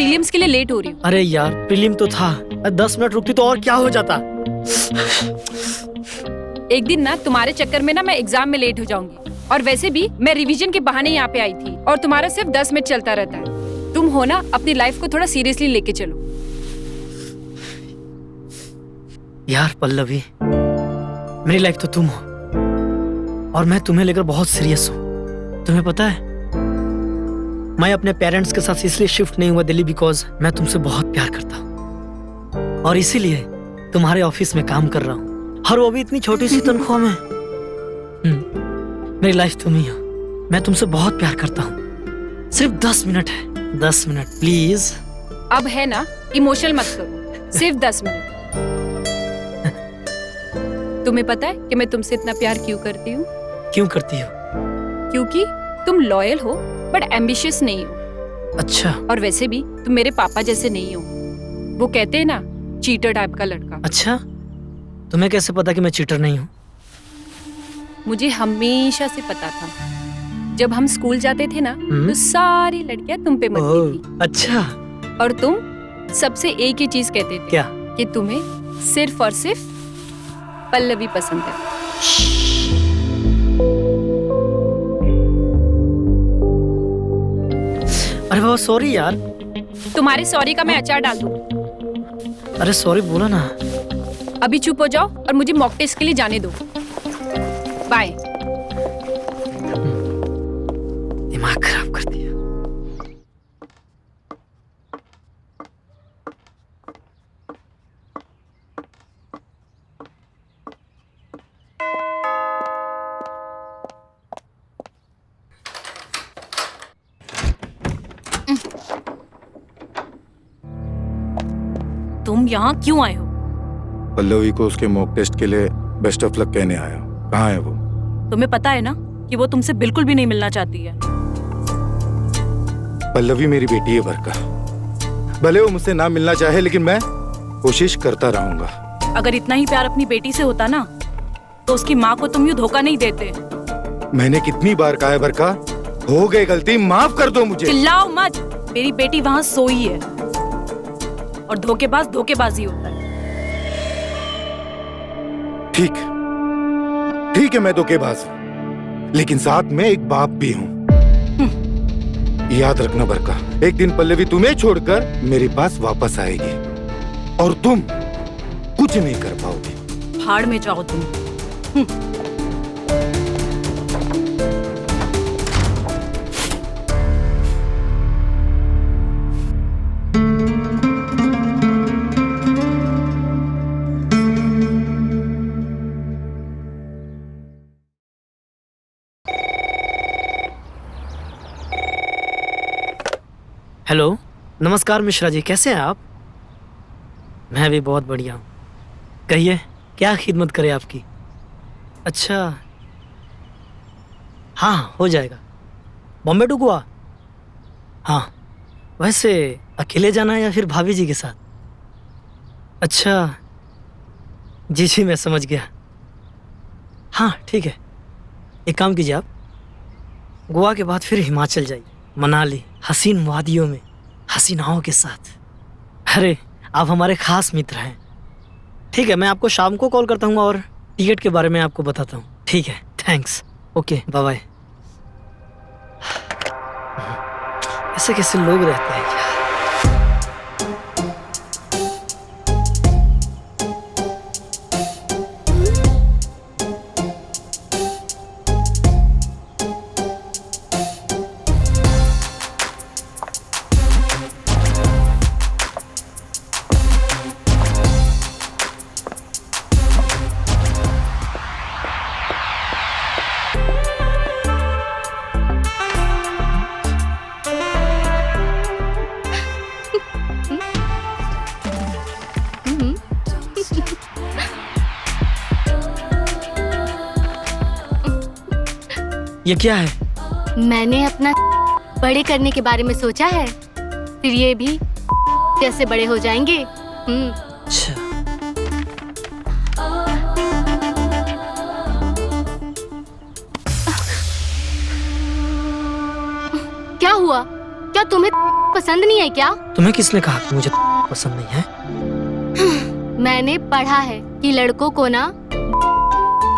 Prelims के लिए late हो रही हूँ। अरे यार प्रीलिम तो था, 10 मिनट रुकती तो और क्या हो जाता। एक दिन ना तुम्हारे चक्कर में ना मैं एग्जाम में लेट हो जाऊंगी। और वैसे भी मैं रिवीजन के बहाने यहाँ पे आई थी और तुम्हारा सिर्फ 10 मिनट चलता रहता है। तुम हो ना, अपनी लाइफ को थोड़ा सीरियसली लेके चलो। यार पल्लवी, मेरी लाइफ तो तुम हो और मैं तुम्हें लेकर बहुत सीरियस हूँ। तुम्हें पता है, मैं अपने पेरेंट्स के साथ इसलिए शिफ्ट नहीं हुआ दिल्ली बिकॉज मैं तुमसे बहुत प्यार करता हूँ और इसीलिए तुम्हारे ऑफिस में काम कर रहा हूँ, और वो भी इतनी छोटी सी तनख्वाह में। मेरी लाइफ तुम ही हो, मैं तुमसे बहुत प्यार करता हूँ। सिर्फ 10 मिनट है, 10 मिनट प्लीज। अब है ना, इमोशनल मत करो, सिर्फ 10 मिनट। तुम्हें पता है कि मैं तुमसे इतना प्यार क्यों करती हूँ? क्यों करती हो? क्योंकि तुम लॉयल हो बट एम्बिशियस नहीं हो। अच्छा। और वैसे भी तुम मेरे पापा जैसे नहीं हो। वो कहते हैं ना, चीटर टाइप का लड़का। अच्छा, तुम्हें कैसे पता कि मैं चीटर नहीं हूँ? मुझे हमेशा से पता था। जब हम स्कूल जाते थे ना तो सारी लड़कियां तुम पे मरती थी। अच्छा। और तुम सबसे एक ही चीज कहते थे। क्या? कि तुम्हें सिर्फ और सिर्फ पल्लवी पसंद है। अरे बाबा सॉरी यार। तुम्हारे सॉरी का मैं अचार डाल दूं। अरे सॉरी बोला ना। अभी चुप हो जाओ और मुझे मॉक टेस्ट के लिए जाने दो। बाय। दिमाग खराब कर दिया। तुम यहाँ क्यों आए हो? पल्लवी को उसके मॉक टेस्ट के लिए बेस्ट ऑफ लक कहने आया। कहाँ है वो? तुम्हें पता है ना कि वो तुमसे बिल्कुल भी नहीं मिलना चाहती है। पल्लवी मेरी बेटी है बरका, भले वो मुझसे ना मिलना चाहे लेकिन मैं कोशिश करता रहूंगा। अगर इतना ही प्यार अपनी बेटी से होता ना तो उसकी माँ को तुम यूँ धोखा नहीं देते। मैंने कितनी बार कहा है बरका, हो गई गलती, माफ कर दो मुझे। चिल्लाओ मत, मेरी बेटी वहाँ सोई है और धोखेबाज धोखेबाजी होता है। ठीक है मैं धोखेबाज हूँ, लेकिन साथ में एक बाप भी हूँ। याद रखना बरका, एक दिन पल्लवी तुम्हें छोड़कर मेरे पास वापस आएगी और तुम कुछ नहीं कर पाओगी। भाड़ में जाओ तुम। हेलो, नमस्कार मिश्रा जी, कैसे हैं आप? मैं भी बहुत बढ़िया हूँ। कहिए क्या खिदमत करें आपकी? अच्छा, हाँ हो जाएगा। बॉम्बे टू गोवा? हाँ। वैसे अकेले जाना है या फिर भाभी जी के साथ? अच्छा जी जी मैं समझ गया। हाँ ठीक है, एक काम कीजिए, आप गोवा के बाद फिर हिमाचल जाइए, मनाली, हसीन वादियों में हसीनाओं के साथ। अरे आप हमारे खास मित्र हैं। ठीक है, मैं आपको शाम को कॉल करता हूँ और टिकट के बारे में आपको बताता हूँ। ठीक है, थैंक्स, ओके बाय बाय। ऐसे कैसे लोग रहते हैं यार। ये क्या है? मैंने अपना बड़े करने के बारे में सोचा है, फिर ये भी जैसे बड़े हो जाएंगे। अच्छा। क्या हुआ? क्या तुम्हें पसंद नहीं है क्या? तुम्हें किसने कहा कि मुझे पसंद नहीं है? मैंने पढ़ा है कि लड़कों को ना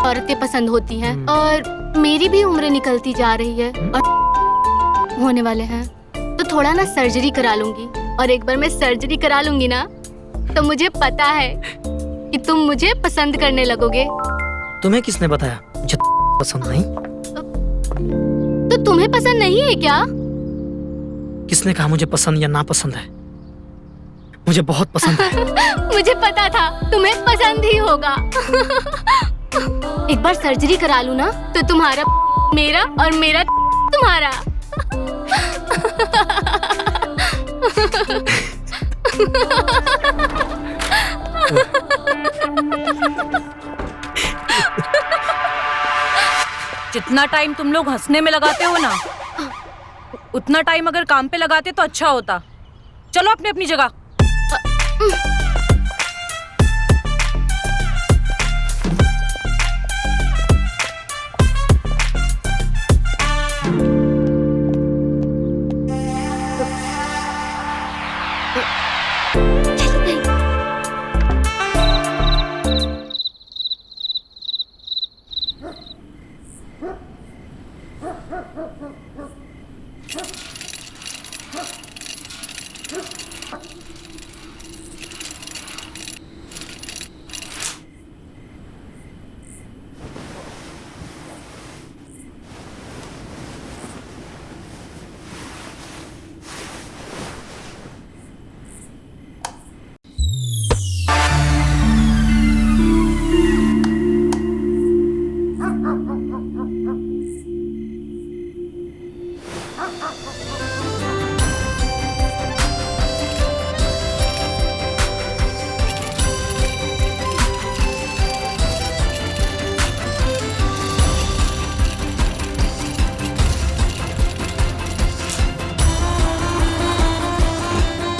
औरतें पसंद होती हैं और मेरी भी उम्र निकलती जा रही है और होने वाले हैं, तो थोड़ा ना सर्जरी करा लूंगी। और एक बार मैं सर्जरी करा लूंगी ना तो मुझे पता है कि तुम मुझे पसंद करने लगोगे। तुम्हें किसने बताया मुझे पसंद नहीं? तो तुम्हें पसंद नहीं है क्या? किसने कहा मुझे पसंद या ना पसंद है? मुझे बहुत पसंद है। मुझे पता था तुम्हें पसंद ही होगा। एक बार सर्जरी करा लूं ना तो तुम्हारा मेरा और मेरा तुम्हारा। जितना टाइम तुम लोग हंसने में लगाते हो ना, उतना टाइम अगर काम पे लगाते तो अच्छा होता। चलो अपनी अपनी जगह।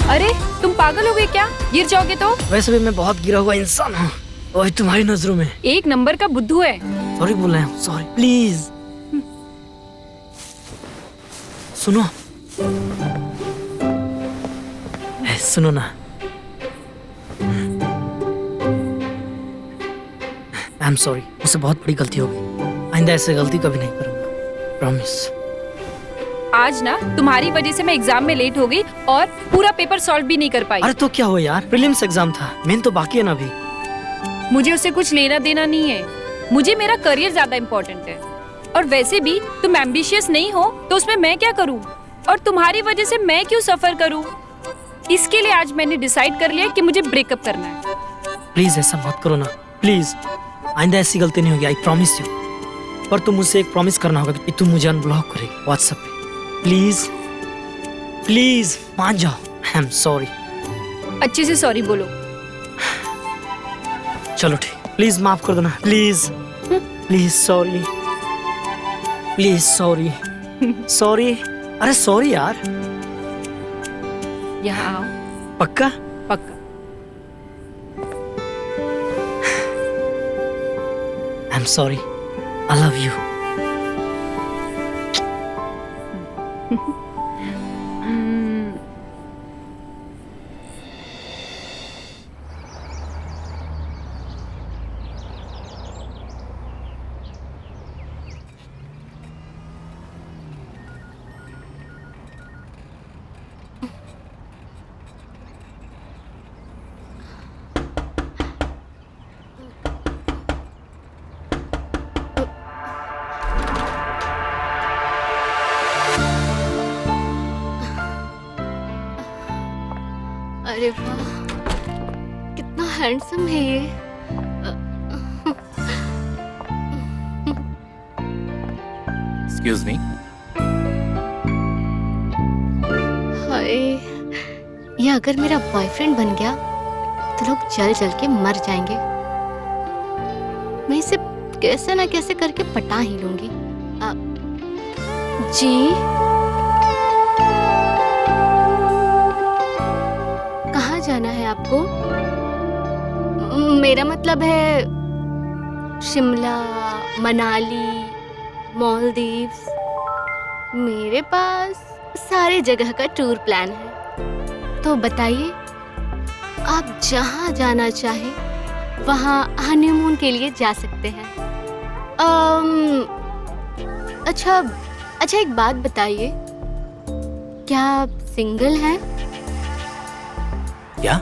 अरे तुम पागल हो गए क्या? गिर जाओगे तो। वैसे भी मैं बहुत गिरा हुआ इंसान हूँ, वही तुम्हारी नजरों में। एक नंबर का बुद्धू है। सॉरी बोल रहे हैं, सॉरी प्लीज। सुनो, सुनो ना, आई एम सॉरी, मुझसे बहुत बड़ी गलती हो गई। आइंदा ऐसे गलती कभी नहीं करूंगा, प्रॉमिस। आज ना तुम्हारी वजह से मैं एग्जाम में लेट हो गई और पूरा पेपर सॉल्व भी नहीं कर पाई। अरे तो क्या हुआ यार, प्रीलिम्स एग्जाम था, मेन तो बाकी है ना अभी। मुझे उससे कुछ लेना देना नहीं है, मुझे मेरा करियर ज्यादा इम्पोर्टेंट है। और वैसे भी तुम एम्बिशियस नहीं हो तो उसमें मैं क्या करूँ, और तुम्हारी वजह से मैं क्यों सफर करूँ। इसके लिए आज मैंने डिसाइड कर लिया कि मुझे ब्रेकअप करना है। प्लीज ऐसा मत करो ना, प्लीज। आइंदा ऐसी गलती नहीं होगी, आई प्रॉमिस यू। पर तुम मुझसे एक प्रॉमिस करना होगा कि तुम मुझे अनब्लॉक करेगी व्हाट्सएप पे। प्लीज प्लीज मान जाओ, आई एम सॉरी। अच्छे से सॉरी बोलो। चलो ठीक, प्लीज माफ कर दो ना, please please sorry, please sorry sorry. अरे सॉरी यार। यहाँ आओ। पक्का? पक्का। I am sorry, I love you. अरे वाह, कितना हैंडसम है ये। Excuse me. हाय, ये अगर मेरा बॉयफ्रेंड बन गया तो लोग जल जल के मर जाएंगे। मैं इसे कैसे ना कैसे करके पटा ही लूंगी। जी कहाँ जाना है आपको? मेरा मतलब है शिमला, मनाली, मालदीव्स। मेरे पास सारे जगह का टूर प्लान है। तो बताइए, आप जहाँ जाना चाहे वहाँ हनीमून के लिए जा सकते हैं। अच्छा, एक बात बताइए, क्या आप सिंगल हैं? क्या?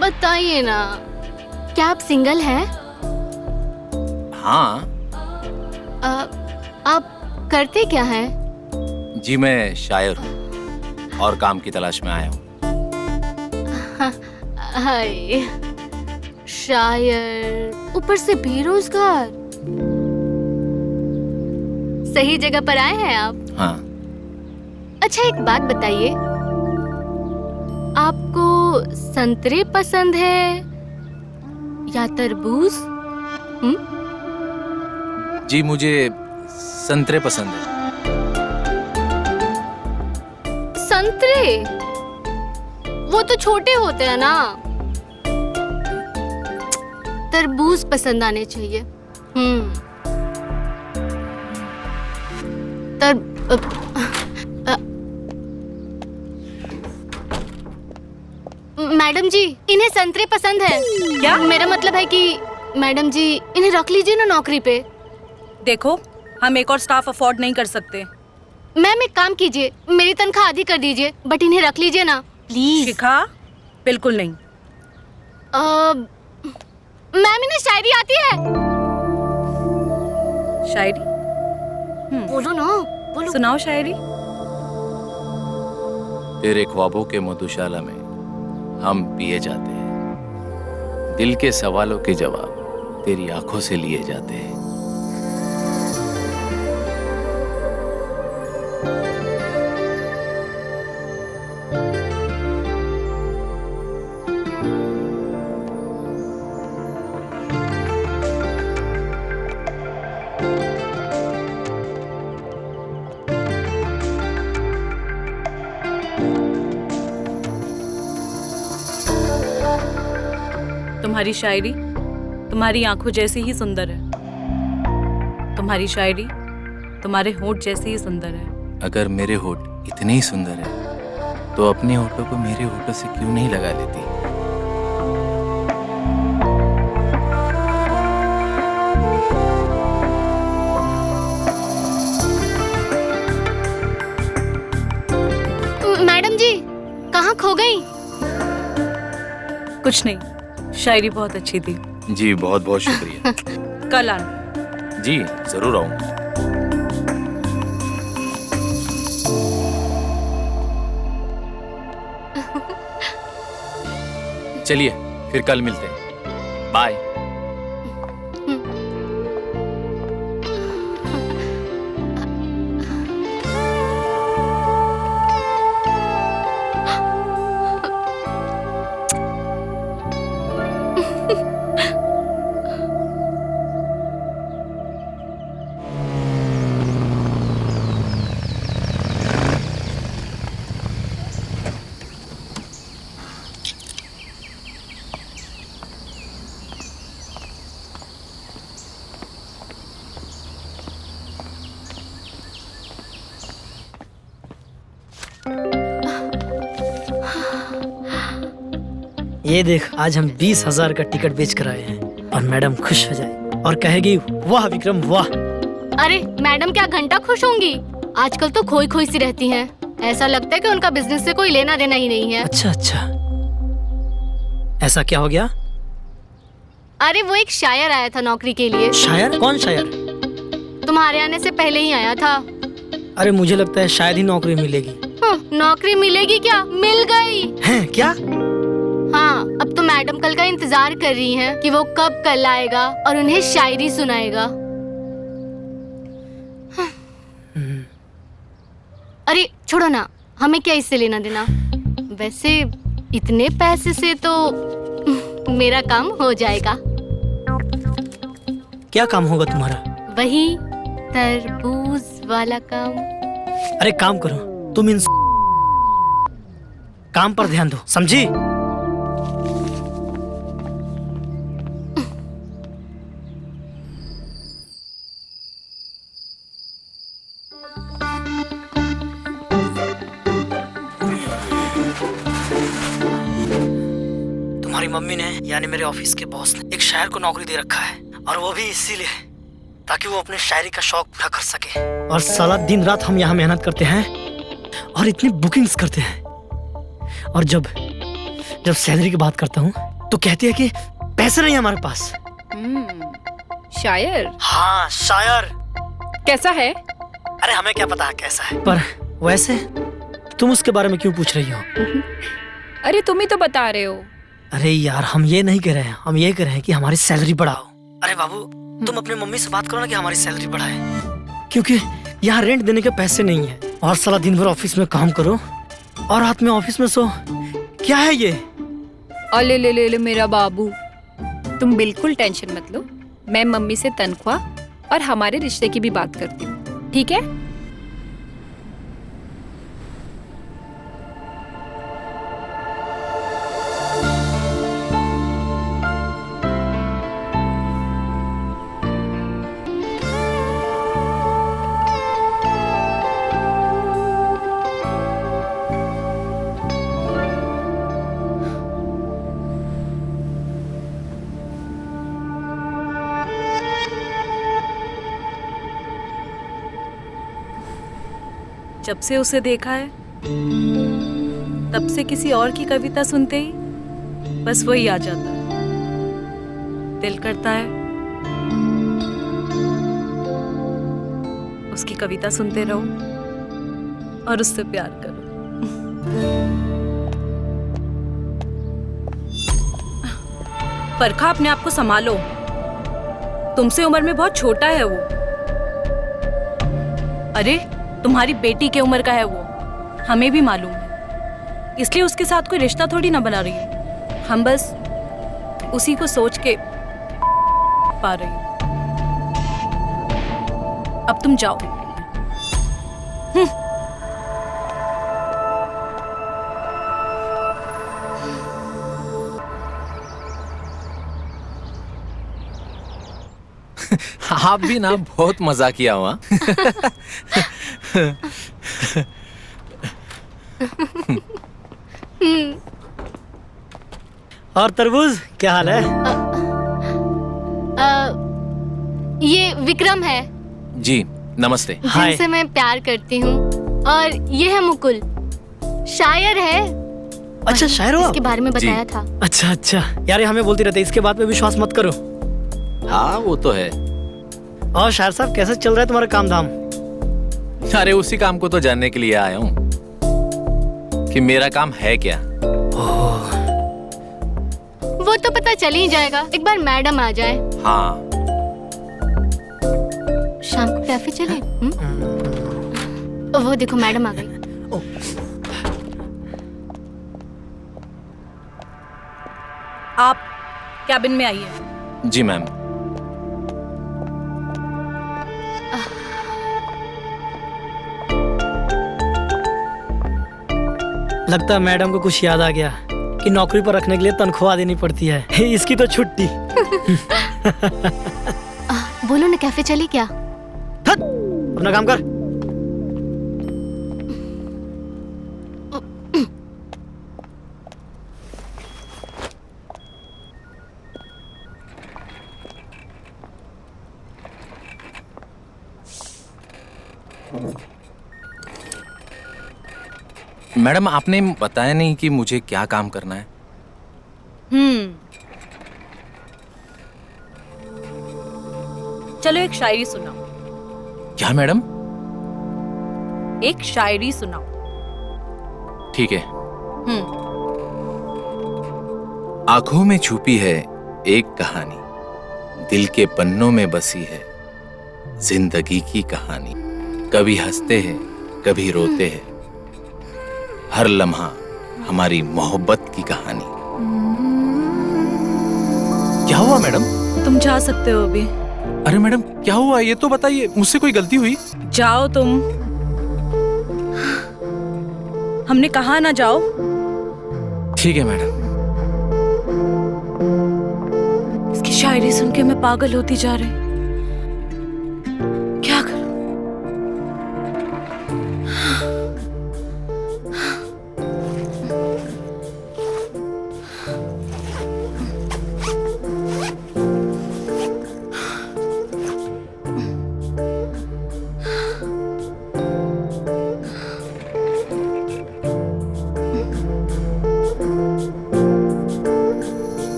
बताइए ना, क्या आप सिंगल हैं? हाँ। आप करते क्या हैं? जी मैं शायर हूँ और काम की तलाश में आया हूँ। हाय, शायर ऊपर से बेरोजगार। सही जगह पर आए हैं आप। हाँ। अच्छा, एक बात बताइए, आपको संतरे पसंद है या तरबूज? जी मुझे संतरे पसंद है। संतरे वो तो छोटे होते हैं ना, तरबूज पसंद आने चाहिए। मैडम जी, इन्हें संतरे पसंद है। क्या? मेरा मतलब है कि मैडम जी, इन्हें रख लीजिए ना नौकरी पे। देखो, हम एक और स्टाफ अफोर्ड नहीं कर सकते। मैम, एक काम कीजिए, मेरी तनख्वाह आधी कर दीजिए, बट इन्हें रख लीजिए ना प्लीज। शिखा, बिल्कुल नहीं। मैम, इन्हें शायरी आती है? शायरी? बोलो ना, बोलो। सुनाओ शायरी। तेरे ख्वाबों के मधुशाला में हम पिए जाते हैं, दिल के सवालों के जवाब तेरी आंखों से लिए जाते हैं। तुम्हारी शायरी तुम्हारी आंखों जैसी ही सुंदर है। तुम्हारी शायरी तुम्हारे होंठ जैसी ही सुंदर है। अगर मेरे होठ इतने ही सुंदर है तो अपने होठों को मेरे होठों से क्यों नहीं लगा लेती? मैडम जी, कहाँ खो गई? कुछ नहीं, शायरी बहुत अच्छी थी। जी बहुत बहुत शुक्रिया। कल आना। जी जरूर आऊंगा। चलिए फिर कल मिलते हैं। बाय। ये देख, आज हम 20,000 का टिकट बेच कर आए हैं और मैडम खुश हो जाए और कहेगी वाह विक्रम वाह। अरे मैडम क्या घंटा खुश होंगी? आजकल तो खोई खोई सी रहती हैं। ऐसा लगता है कि उनका बिजनेस से कोई लेना देना ही नहीं है। अच्छा, ऐसा क्या हो गया? अरे वो एक शायर आया था नौकरी के लिए। शायर? कौन शायर? तुम्हारे आने से पहले ही आया था। अरे मुझे लगता है शायद ही नौकरी मिलेगी। नौकरी मिलेगी क्या? मिल गई है क्या? हाँ, अब तो मैडम कल का इंतजार कर रही हैं कि वो कब कल आएगा और उन्हें शायरी सुनाएगा। अरे छोड़ो ना, हमें क्या इससे लेना देना। वैसे इतने पैसे से तो मेरा काम हो जाएगा। क्या काम होगा तुम्हारा? वही तरबूज वाला काम। अरे काम करो, तुम इन काम पर ध्यान दो, समझी? तुम्हारी मम्मी ने यानी मेरे ऑफिस के बॉस ने एक शायर को नौकरी दे रखा है, और वो भी इसीलिए ताकि वो अपने शायरी का शौक पूरा कर सके। और साला दिन रात हम यहाँ मेहनत करते हैं और इतनी बुकिंग्स करते हैं, और जब सैलरी की बात करता हूँ तो कहती है कि पैसे नहीं है हमारे पास। शायर? हाँ शायर। कैसा है? अरे हमें क्या पता है कैसा है, पर वैसे तुम उसके बारे में क्यों पूछ रही हो? अरे तुम ही तो बता रहे हो। अरे यार हम ये नहीं कह रहे हैं, हम ये कह रहे हैं कि हमारी सैलरी बढ़ाओ। अरे बाबू तुम अपने मम्मी से बात करो ना कि हमारी सैलरी बढ़ाए, क्योंकि यहाँ रेंट देने के पैसे नहीं है, और साला दिन भर ऑफिस में काम करो और रात में ऑफिस में सो। क्या है ये? अले ले ले ले मेरा बाबू, तुम बिल्कुल टेंशन मत लो। मैं मम्मी से तनख्वाह और हमारे रिश्ते की भी बात करती हूँ, ठीक है? जब से उसे देखा है तब से किसी और की कविता सुनते ही बस वही आ जाता है। दिल करता है उसकी कविता सुनते रहो और उससे प्यार करो। परखा, अपने आप को संभालो, तुमसे उम्र में बहुत छोटा है वो। अरे तुम्हारी बेटी की उम्र का है वो, हमें भी मालूम है, इसलिए उसके साथ कोई रिश्ता थोड़ी ना बना रही है। हम बस उसी को सोच के पा रही हूं। अब तुम जाओ। आप भी ना बहुत मजा किया हुआ। और तरबूज क्या हाल है? ये विक्रम है, जी नमस्ते। हाय। जिनसे मैं प्यार करती हूँ, और ये है मुकुल, शायर है। अच्छा शायर हो आप? इसके बारे में जी। बताया था। अच्छा अच्छा यार, ये हमें बोलती रहते इसके बाद में विश्वास मत करो। हाँ वो तो है। और शायर साहब कैसा चल रहा है तुम्हारा काम धाम? अरे उसी काम को तो जानने के लिए आया हूँ कि मेरा काम है क्या। वो तो पता चल ही जाएगा, एक बार मैडम आ जाए। हाँ शाम को कैफे चले? वो देखो मैडम आ गई। आप कैबिन में आइए। जी मैम। लगता है मैडम को कुछ याद आ गया कि नौकरी पर रखने के लिए तनख्वाह देनी पड़ती है। इसकी तो छुट्टी। बोलो ना, कैफे चले क्या? हट, अपना काम कर। मैडम आपने बताया नहीं कि मुझे क्या काम करना है। चलो एक शायरी सुनाओ। क्या मैडम? एक शायरी सुनाओ। ठीक है। आंखों में छुपी है एक कहानी, दिल के पन्नों में बसी है जिंदगी की कहानी। कभी हंसते हैं कभी रोते हैं, हर लम्हा हमारी मोहब्बत की कहानी। क्या हुआ मैडम? तुम जा सकते हो अभी। अरे मैडम क्या हुआ ये तो बताइए, मुझसे कोई गलती हुई? जाओ तुम। हमने कहा ना जाओ। ठीक है मैडम। इसकी शायरी सुन के मैं पागल होती जा रही। क्या करूं?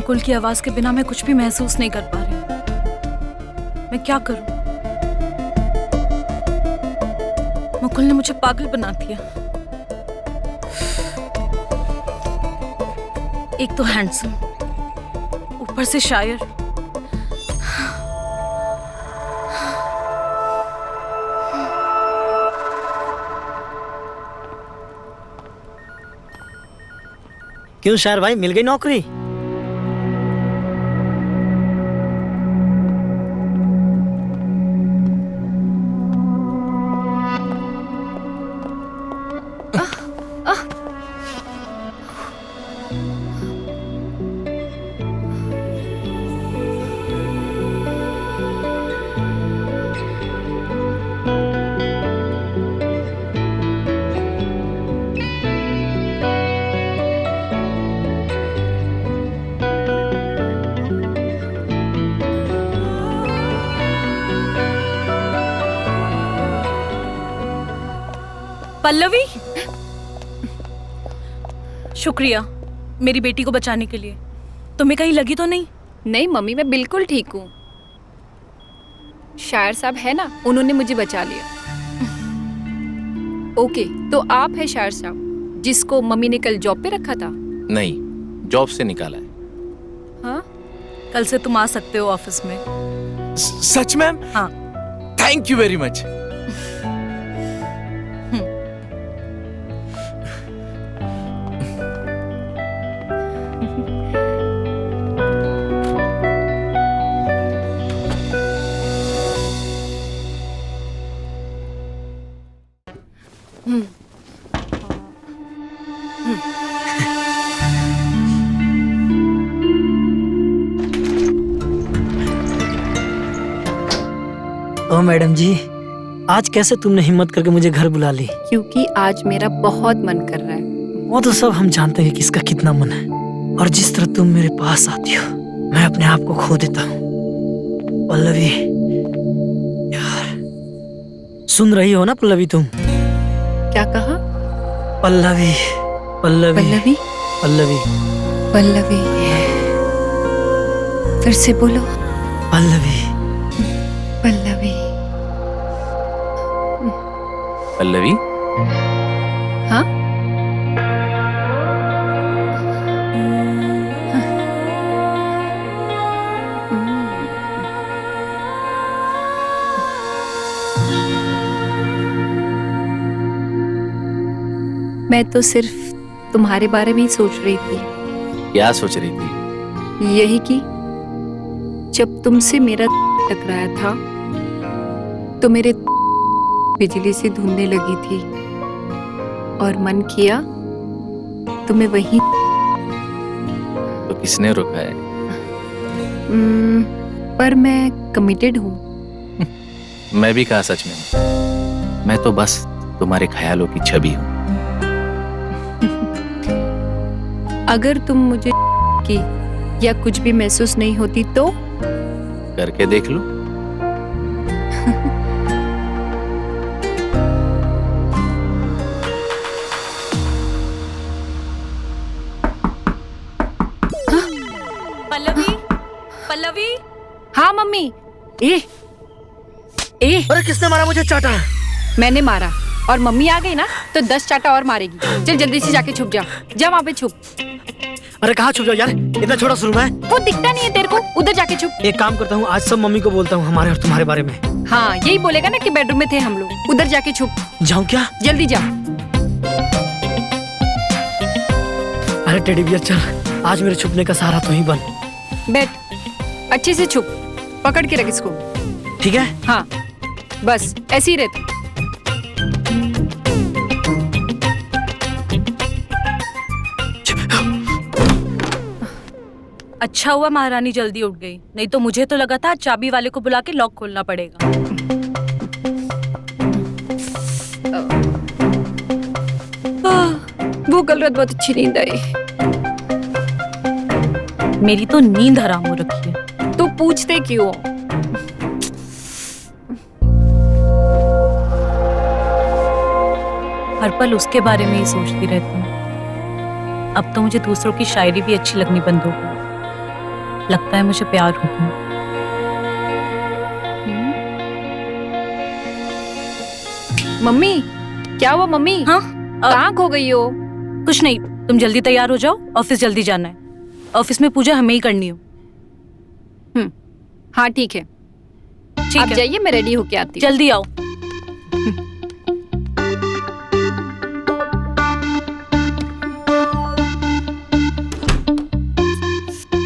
मुकुल की आवाज के बिना मैं कुछ भी महसूस नहीं कर पा रही। मैं क्या करूं? मुकुल ने मुझे पागल बना दिया। एक तो हैंडसम, ऊपर से शायर। क्यों शायर भाई, मिल गई नौकरी? पल्लवी, शुक्रिया मेरी बेटी को बचाने के लिए। तुम्हें कहीं लगी तो नहीं? नहीं मम्मी, मैं बिल्कुल ठीक हूँ। शायर साहब है ना, उन्होंने मुझे बचा लिया। ओके, तो आप है शायर साहब जिसको मम्मी ने कल जॉब पे रखा था? नहीं, जॉब से निकाला है। हाँ, कल से तुम आ सकते हो ऑफिस में। सच मैम? हाँ। Thank you very much. ओ मैडम जी, आज कैसे तुमने हिम्मत करके मुझे घर बुला ली? क्योंकि आज मेरा बहुत मन कर रहा है। वो तो सब हम जानते हैं कि किसका कितना मन है, और जिस तरह तुम मेरे पास आती हो मैं अपने आप को खो देता हूँ। पल्लवी यार, सुन रही हो ना पल्लवी तुम? क्या कहा? पल्लवी पल्लवी पल्लवी पल्लवी पल्लवी, फिर से बोलो। पल्लवी पल्लवी। पल्लवी, हाँ? मैं तो सिर्फ तुम्हारे बारे में ही सोच रही थी। क्या सोच रही थी? यही कि जब तुमसे मेरा टकराया था तो मेरे बिजली से धुंधने लगी थी और मन किया तुम्हें वहीं। तो किसने रोका है? पर मैं कमिटेड हूँ। मैं भी कहा सच में, मैं तो बस तुम्हारे ख्यालों की छवि हूँ। अगर तुम मुझे की या कुछ भी महसूस नहीं होती तो? करके देख लो। पल्लवी, पल्लवी। हाँ मम्मी। ए अरे किसने मारा मुझे? चाटा? मैंने मारा, और मम्मी आ गई ना तो 10 चाटा और मारेगी। चल जल्दी से जाके छुप जा। जा वहाँ पे छुप। अरे कहाँ छुप जाओ यार, इतना छोटा सा रूम है। वो दिखता नहीं है तेरे को? उधर जाके छुप। एक काम करता हूँ, आज सब मम्मी को बोलता हूँ हमारे और तुम्हारे बारे में। हाँ, यही बोलेगा ना कि बेडरूम में थे हम लोग। उधर जाके छुप। जाऊँ क्या? जल्दी जा। अरे टेडी बियर चल, आज मेरे छुपने का सहारा तो ही बन। बैठ, अच्छे से छुप। पकड़ के रख इसको। ठीक है? हाँ, बस ऐसे ही रहते। अच्छा हुआ महारानी जल्दी उठ गई, नहीं तो मुझे तो लगा था चाबी वाले को बुला के लॉक खोलना पड़ेगा। वो कल रात बहुत अच्छी नींद आई। मेरी तो नींद हराम हो रखी है। तो पूछते क्यों? हर पल उसके बारे में ही सोचती रहती हूँ। अब तो मुझे दूसरों की शायरी भी अच्छी लगनी बंद हो गई। लगता है मुझे प्यार हो गया। मम्मी, क्या हुआ मम्मी? हाँ कहाँ खो गई हो? कुछ नहीं, तुम जल्दी तैयार हो जाओ, ऑफिस जल्दी जाना है। ऑफिस में पूजा हमें ही करनी हो। हाँ ठीक है, ठीक आप है, जाइए, मैं रेडी होके आती हूँ। जल्दी आओ।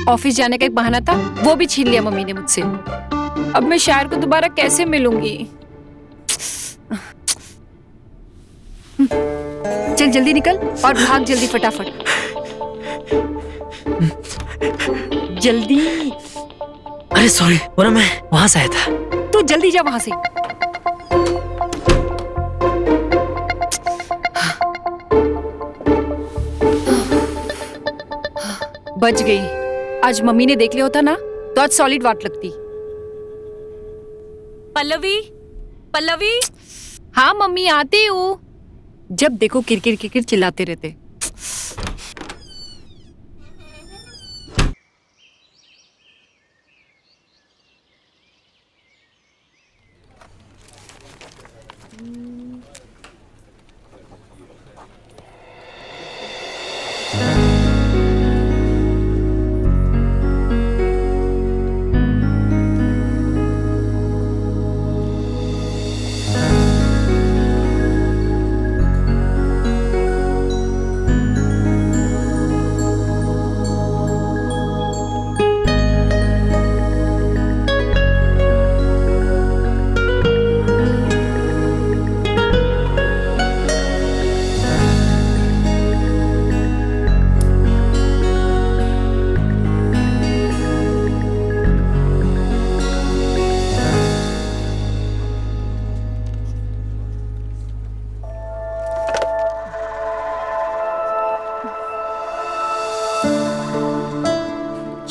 ऑफिस जाने का एक बहाना था, वो भी छीन लिया मम्मी ने मुझसे। अब मैं शायर को दोबारा कैसे मिलूंगी? चल जल्दी निकल और भाग जल्दी फटाफट। जल्दी, अरे सॉरी, वो ना मैं वहां से आया था। तू जल्दी जा वहां से। बच गई। आज मम्मी ने देख लिया होता ना तो आज सॉलिड वाट लगती। पल्लवी, पल्लवी। हाँ मम्मी, आती हूँ। जब देखो किरकिर किरकिर चिल्लाते रहते।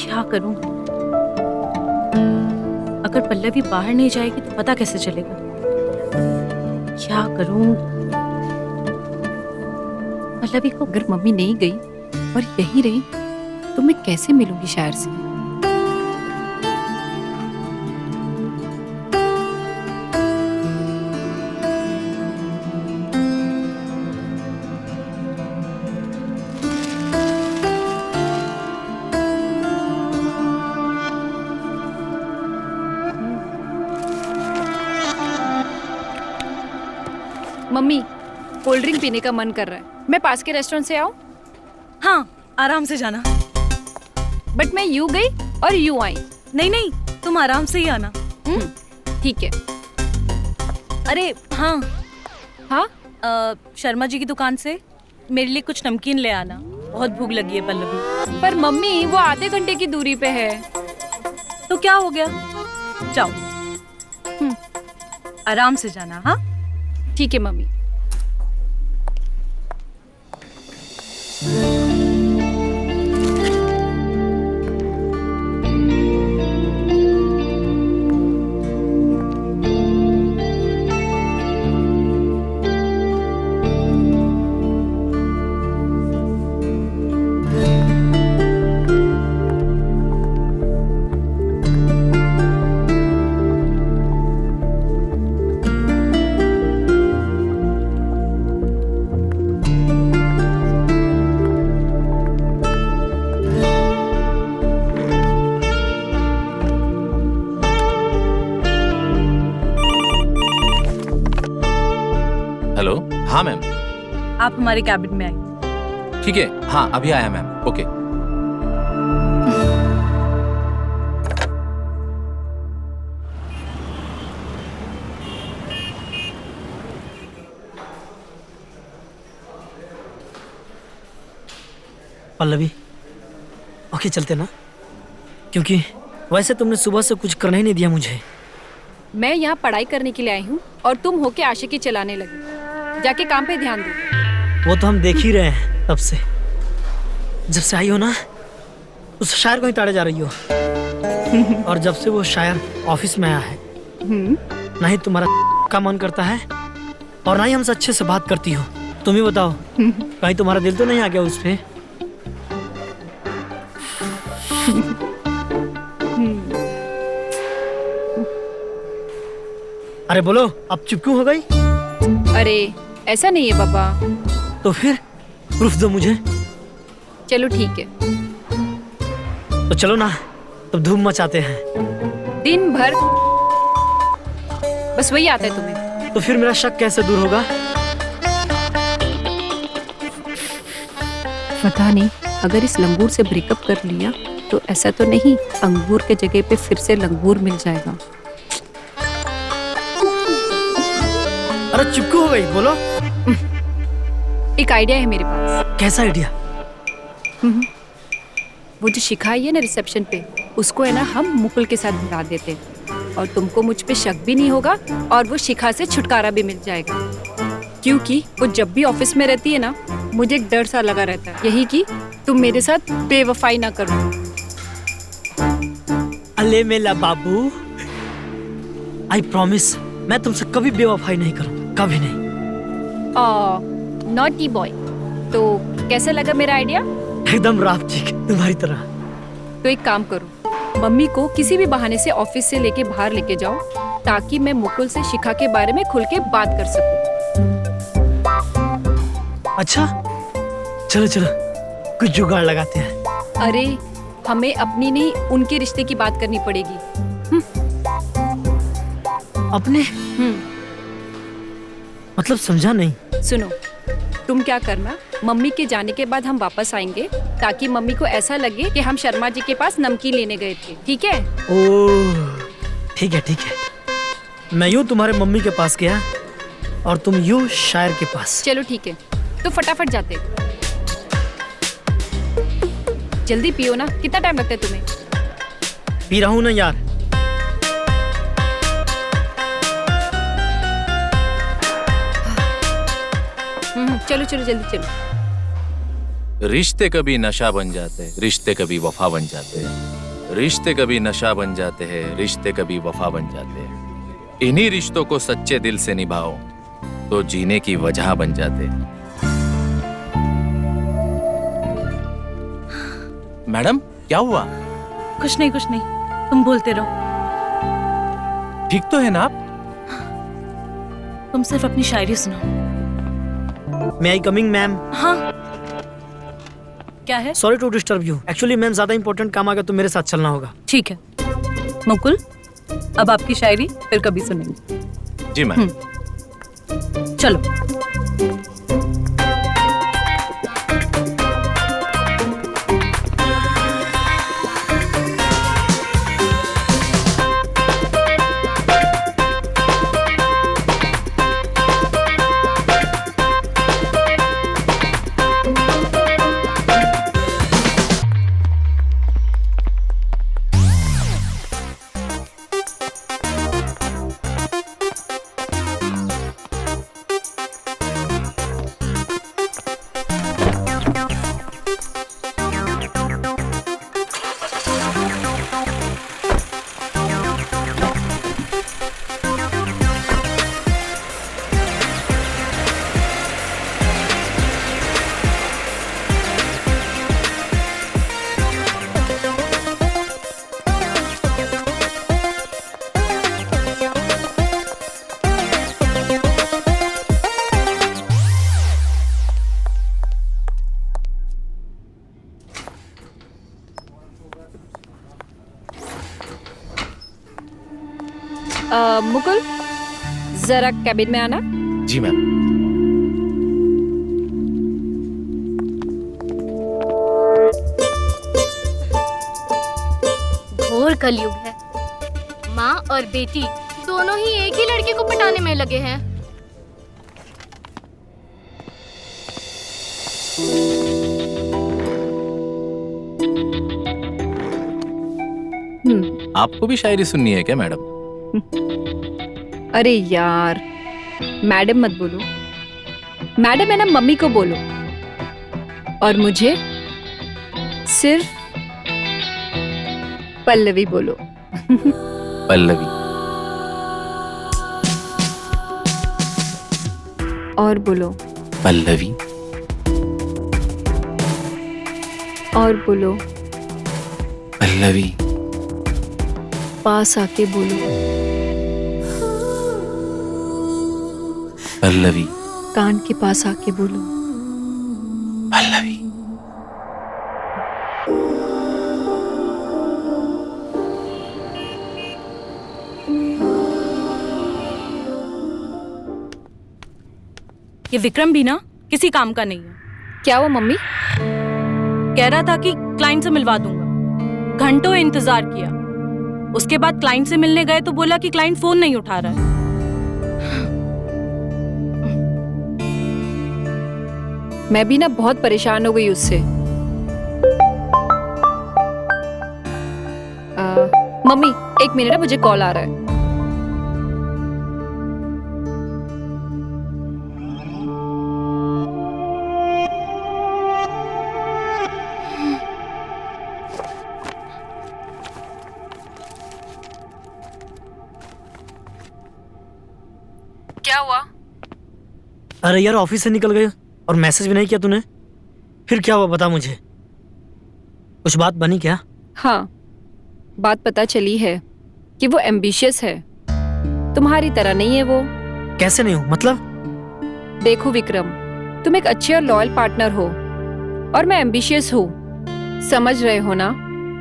क्या करूं? अगर पल्लवी बाहर नहीं जाएगी तो पता कैसे चलेगा? क्या करूं? पल्लवी को अगर मम्मी नहीं गई और यहीं रही तो मैं कैसे मिलूंगी शायर से? मम्मी, कोल्ड ड्रिंक पीने का मन कर रहा है, मैं पास के रेस्टोरेंट से आऊं? हाँ, आराम से जाना। बट मैं यूं गई और यूं आई। नहीं नहीं, तुम आराम से ही आना। ठीक है। अरे हाँ हाँ, शर्मा जी की दुकान से मेरे लिए कुछ नमकीन ले आना, बहुत भूख लगी है पल्लवी। पर मम्मी वो आधे घंटे की दूरी पे है। तो क्या हो गया, जाओ। आराम से जाना। हाँ ठीक है मम्मी। हेलो, हाँ मैम। आप हमारे कैबिन में आइए। ठीक है, हाँ अभी आया मैम। ओके। पल्लवी, ओके चलते ना, क्योंकि वैसे तुमने सुबह से कुछ करना ही नहीं दिया मुझे। मैं यहाँ पढ़ाई करने के लिए आई हूँ और तुम होके आशिकी चलाने लगी। जाके काम पे ध्यान दो। वो तो हम देख ही रहे हैं तब से। जब से आई हो ना, उस शायर को ही ताड़े जा रही हो। और जब से वो शायर ऑफिस में आया है, ना ही तुम्हारा का मन करता है और ना ही हमसे अच्छे से बात करती हो। तुम ही बताओ, कहीं तुम्हारा दिल तो नहीं आ गया उस पे? अरे बोलो, अब चुप क्यों हो गई? अरे ऐसा नहीं है पापा। तो फिर प्रूफ दो मुझे। चलो ठीक है, तो चलो ना, तो धूम मचाते हैं। दिन भर बस वही आता है तुम्हें। तो फिर मेरा शक कैसे दूर होगा? पता नहीं, अगर इस लंगूर से ब्रेकअप कर लिया तो ऐसा तो नहीं अंगूर के जगह पे फिर से लंगूर मिल जाएगा। अरे चुप क्यों हो गई, बोलो। एक आइडिया है मेरे पास। कैसा आइडिया? वो जो शिखा आई है ना रिसेप्शन पे, उसको है ना हम मुकुल के साथ मिला देते हैं और तुमको मुझ पे शक भी नहीं होगा और वो शिखा से छुटकारा भी मिल जाएगा। क्योंकि वो जब भी ऑफिस में रहती है ना, मुझे एक डर सा लगा रहता है, यही कि तुम मेरे साथ बेवफाई ना करो। अले मेला बाबू, आई प्रॉमिस मैं तुमसे कभी बेवफाई नहीं करूँ, कभी नहीं। Naughty boy. तो कैसा लगा मेरा आइडिया? एकदम रात ठीक तुम्हारी तरह। तो एक काम करो, मम्मी को किसी भी बहाने से ऑफिस से लेके बाहर लेके जाओ ताकि मैं मुकुल से शिखा के बारे में खुल के बात कर सकूं। अच्छा चलो चलो, कुछ जुगाड़ लगाते हैं। अरे हमें अपनी नहीं उनके रिश्ते की बात करनी पड़ेगी। अपने मतलब समझा नहीं। सुनो, तुम क्या करना, मम्मी के जाने के बाद हम वापस आएंगे ताकि मम्मी को ऐसा लगे कि हम शर्मा जी के पास नमकीन लेने गए थे, ठीक है? ओह ठीक है ठीक है। मैं यूं तुम्हारे मम्मी के पास गया और तुम यूं शायर के पास। चलो ठीक है, तो फटाफट जाते। जल्दी पियो ना, कितना टाइम लगता है तुम्हें? पी रहा हूं ना यार। चलो चलो जल्दी चलो। रिश्ते कभी नशा बन जाते हैं, रिश्ते कभी वफा बन जाते हैं। रिश्ते कभी नशा बन जाते हैं, रिश्ते कभी वफा बन जाते हैं। इन्हीं रिश्तों को सच्चे दिल से निभाओ तो जीने की वजह बन जाते हैं। मैडम क्या हुआ? कुछ नहीं कुछ नहीं, तुम बोलते रहो। ठीक तो है ना आप? तुम सिर्फ अपनी शायरी सुनाओ। May I coming ma'am? हाँ क्या है? Sorry to disturb you, actually ma'am ज्यादा इंपॉर्टेंट काम आ गया तो मेरे साथ चलना होगा। ठीक है मुकुल, अब आपकी शायरी फिर कभी सुनेंगे। जी मैम। चलो। मुकुल जरा कैबिन में आना। जी मैम। घोर कलयुग है, माँ और बेटी दोनों ही एक ही लड़के को पटाने में लगे हैं। आपको भी शायरी सुननी है क्या मैडम? अरे यार, मैडम मत बोलो। मैडम है ना, मम्मी को बोलो। और मुझे सिर्फ पल्लवी बोलो। पल्लवी। और बोलो। पल्लवी। और बोलो। पल्लवी। पास आके बोलो। पल्लवी, कान के पास आके बोलो। पल्लवी। ये विक्रम भी ना किसी काम का नहीं है। क्या हुआ मम्मी? कह रहा था कि क्लाइंट से मिलवा दूंगा। घंटों इंतजार किया। उसके बाद क्लाइंट से मिलने गए तो बोला कि क्लाइंट फोन नहीं उठा रहा है। मैं भी ना बहुत परेशान हो गई उससे। मम्मी एक मिनट है, मुझे कॉल आ रहा है। क्या हुआ? अरे यार, ऑफिस से निकल गए और मैसेज भी नहीं किया तूने। फिर क्या हुआ बता मुझे। कुछ बात बनी क्या? हाँ, बात पता चली है कि वो एम्बिशियस है। तुम्हारी तरह नहीं है वो। कैसे नहीं हूँ मतलब? देखो विक्रम, तुम एक अच्छे और लॉयल पार्टनर हो और मैं एम्बिशियस हूँ। समझ रहे हो ना?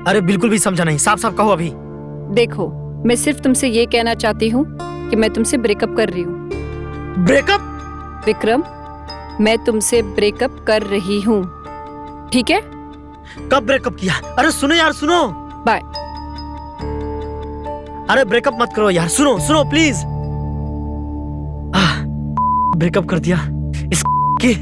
अरे बिल्कुल भी समझा नहीं, साफ साफ कहो अभी। देखो, मैं सिर्फ तुमसे ये कहना चाहती हूँ कि मैं तुमसे ब्रेकअप कर रही हूँ। ब्रेकअप? विक्रम, मैं तुमसे ब्रेकअप कर रही हूँ, ठीक है? कब ब्रेकअप किया? अरे सुनो यार, सुनो। बाय। अरे ब्रेकअप मत करो यार, सुनो सुनो प्लीज। ब्रेकअप कर दिया इस की।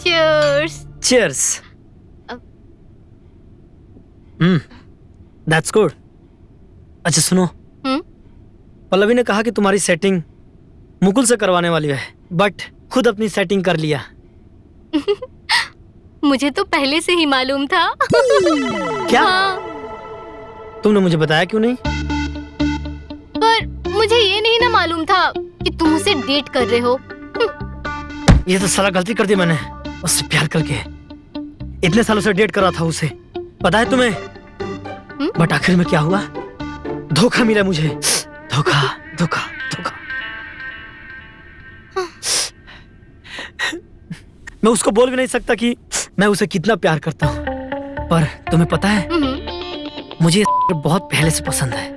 Cheers. Cheers. That's good. अच्छा सुनो, पल्लवी ने कहा कि तुम्हारी सेटिंग मुकुल से करवाने वाली है, बट खुद अपनी सेटिंग कर लिया। मुझे तो पहले से ही मालूम था। क्या? हाँ। तुमने मुझे बताया क्यों नहीं? पर मुझे ये नहीं ना मालूम था कि तुम उसे डेट कर रहे हो। ये तो साला गलती कर दी मैंने उससे प्यार करके। इतने सालों से डेट कर रहा था उसे, पता है तुम्हें? बट आखिर में क्या हुआ? धोखा मिला मुझे। धोखा धोखा धोखा। मैं उसको बोल भी नहीं सकता कि मैं उसे कितना प्यार करता हूँ। पर तुम्हें पता है, मुझे बहुत पहले से पसंद है।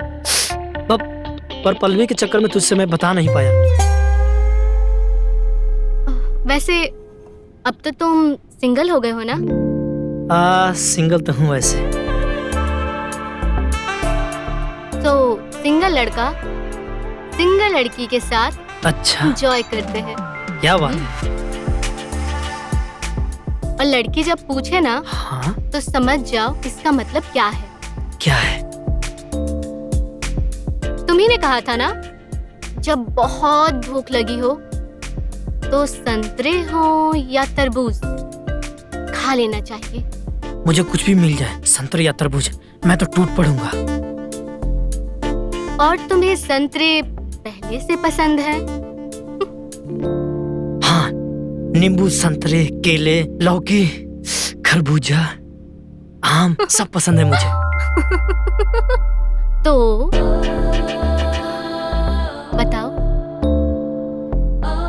पर पल्लवी के चक्कर में तुझसे मैं बता नहीं पाया। वैसे अब तो तुम सिंगल हो गए हो ना? सिंगल तो हूँ वैसे। तो सिंगल लड़का सिंगल लड़की के साथ अच्छा एंजॉय करते हैं। क्या बात है। और लड़की जब पूछे ना, हाँ? तो समझ जाओ इसका मतलब क्या है। क्या है? तुम्ही ने कहा था ना, जब बहुत भूख लगी हो तो संतरे हो या तरबूज खा लेना चाहिए। मुझे कुछ भी मिल जाए, संतरे या तरबूज, मैं तो टूट पड़ूंगा। और तुम्हें संतरे पहले से पसंद है? हाँ, नींबू, संतरे, केले, लौकी, खरबूजा, आम सब पसंद है मुझे। तो बताओ,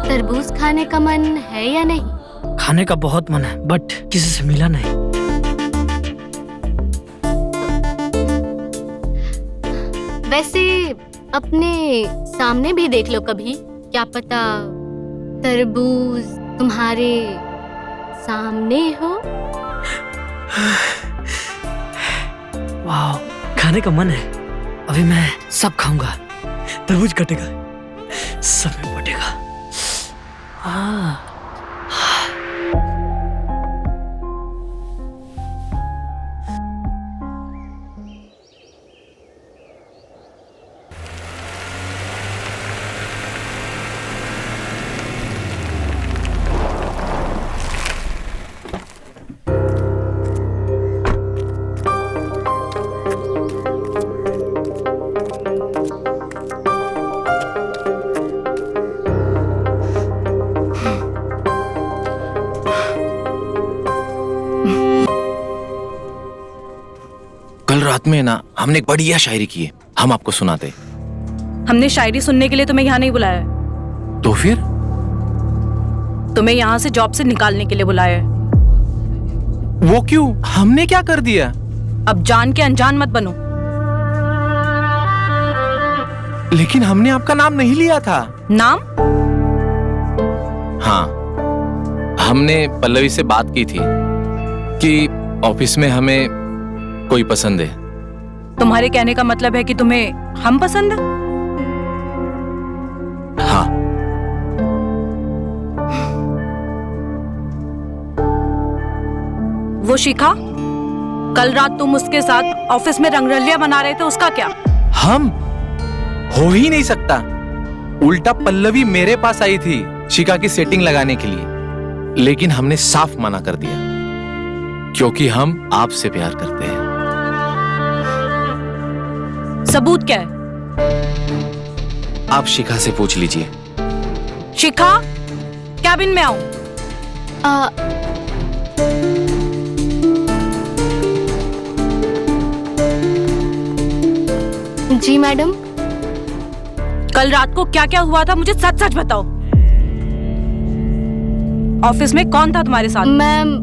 तरबूज खाने का मन है या नहीं? खाने का बहुत मन है, बट किसी से मिला नहीं। वैसे अपने सामने भी देख लो कभी, क्या पता तरबूज तुम्हारे सामने हो। वाह, खाने का मन है। अभी मैं सब खाऊंगा। तरबूज कटेगा, सब में बटेगा। रात में ना हमने एक बढ़िया शायरी की है, हम आपको सुनाते। हमने शायरी सुनने के लिए तुम्हें यहाँ नहीं बुलाया है, तो फिर? तुम्हें यहाँ से जॉब से निकालने के लिए बुलाया है। वो क्यों? हमने क्या कर दिया? अब जान के अनजान मत बनो। लेकिन हमने आपका नाम नहीं लिया था। नाम? हाँ, हमने पल्लवी से बात की थी कि ऑफिस में हमें कोई पसंद है। तुम्हारे कहने का मतलब है कि तुम्हें हम पसंद है? हाँ। वो शिखा, कल रात तुम उसके साथ ऑफिस में रंगरलिया बना रहे थे, उसका क्या? हम? हो ही नहीं सकता। उल्टा पल्लवी मेरे पास आई थी शिखा की सेटिंग लगाने के लिए, लेकिन हमने साफ मना कर दिया क्योंकि हम आपसे प्यार करते हैं। सबूत क्या है? आप शिखा से पूछ लीजिए। शिखा, कैबिन में आओ। जी मैडम। कल रात को क्या क्या हुआ था मुझे सच सच बताओ। ऑफिस में कौन था तुम्हारे साथ? मैम,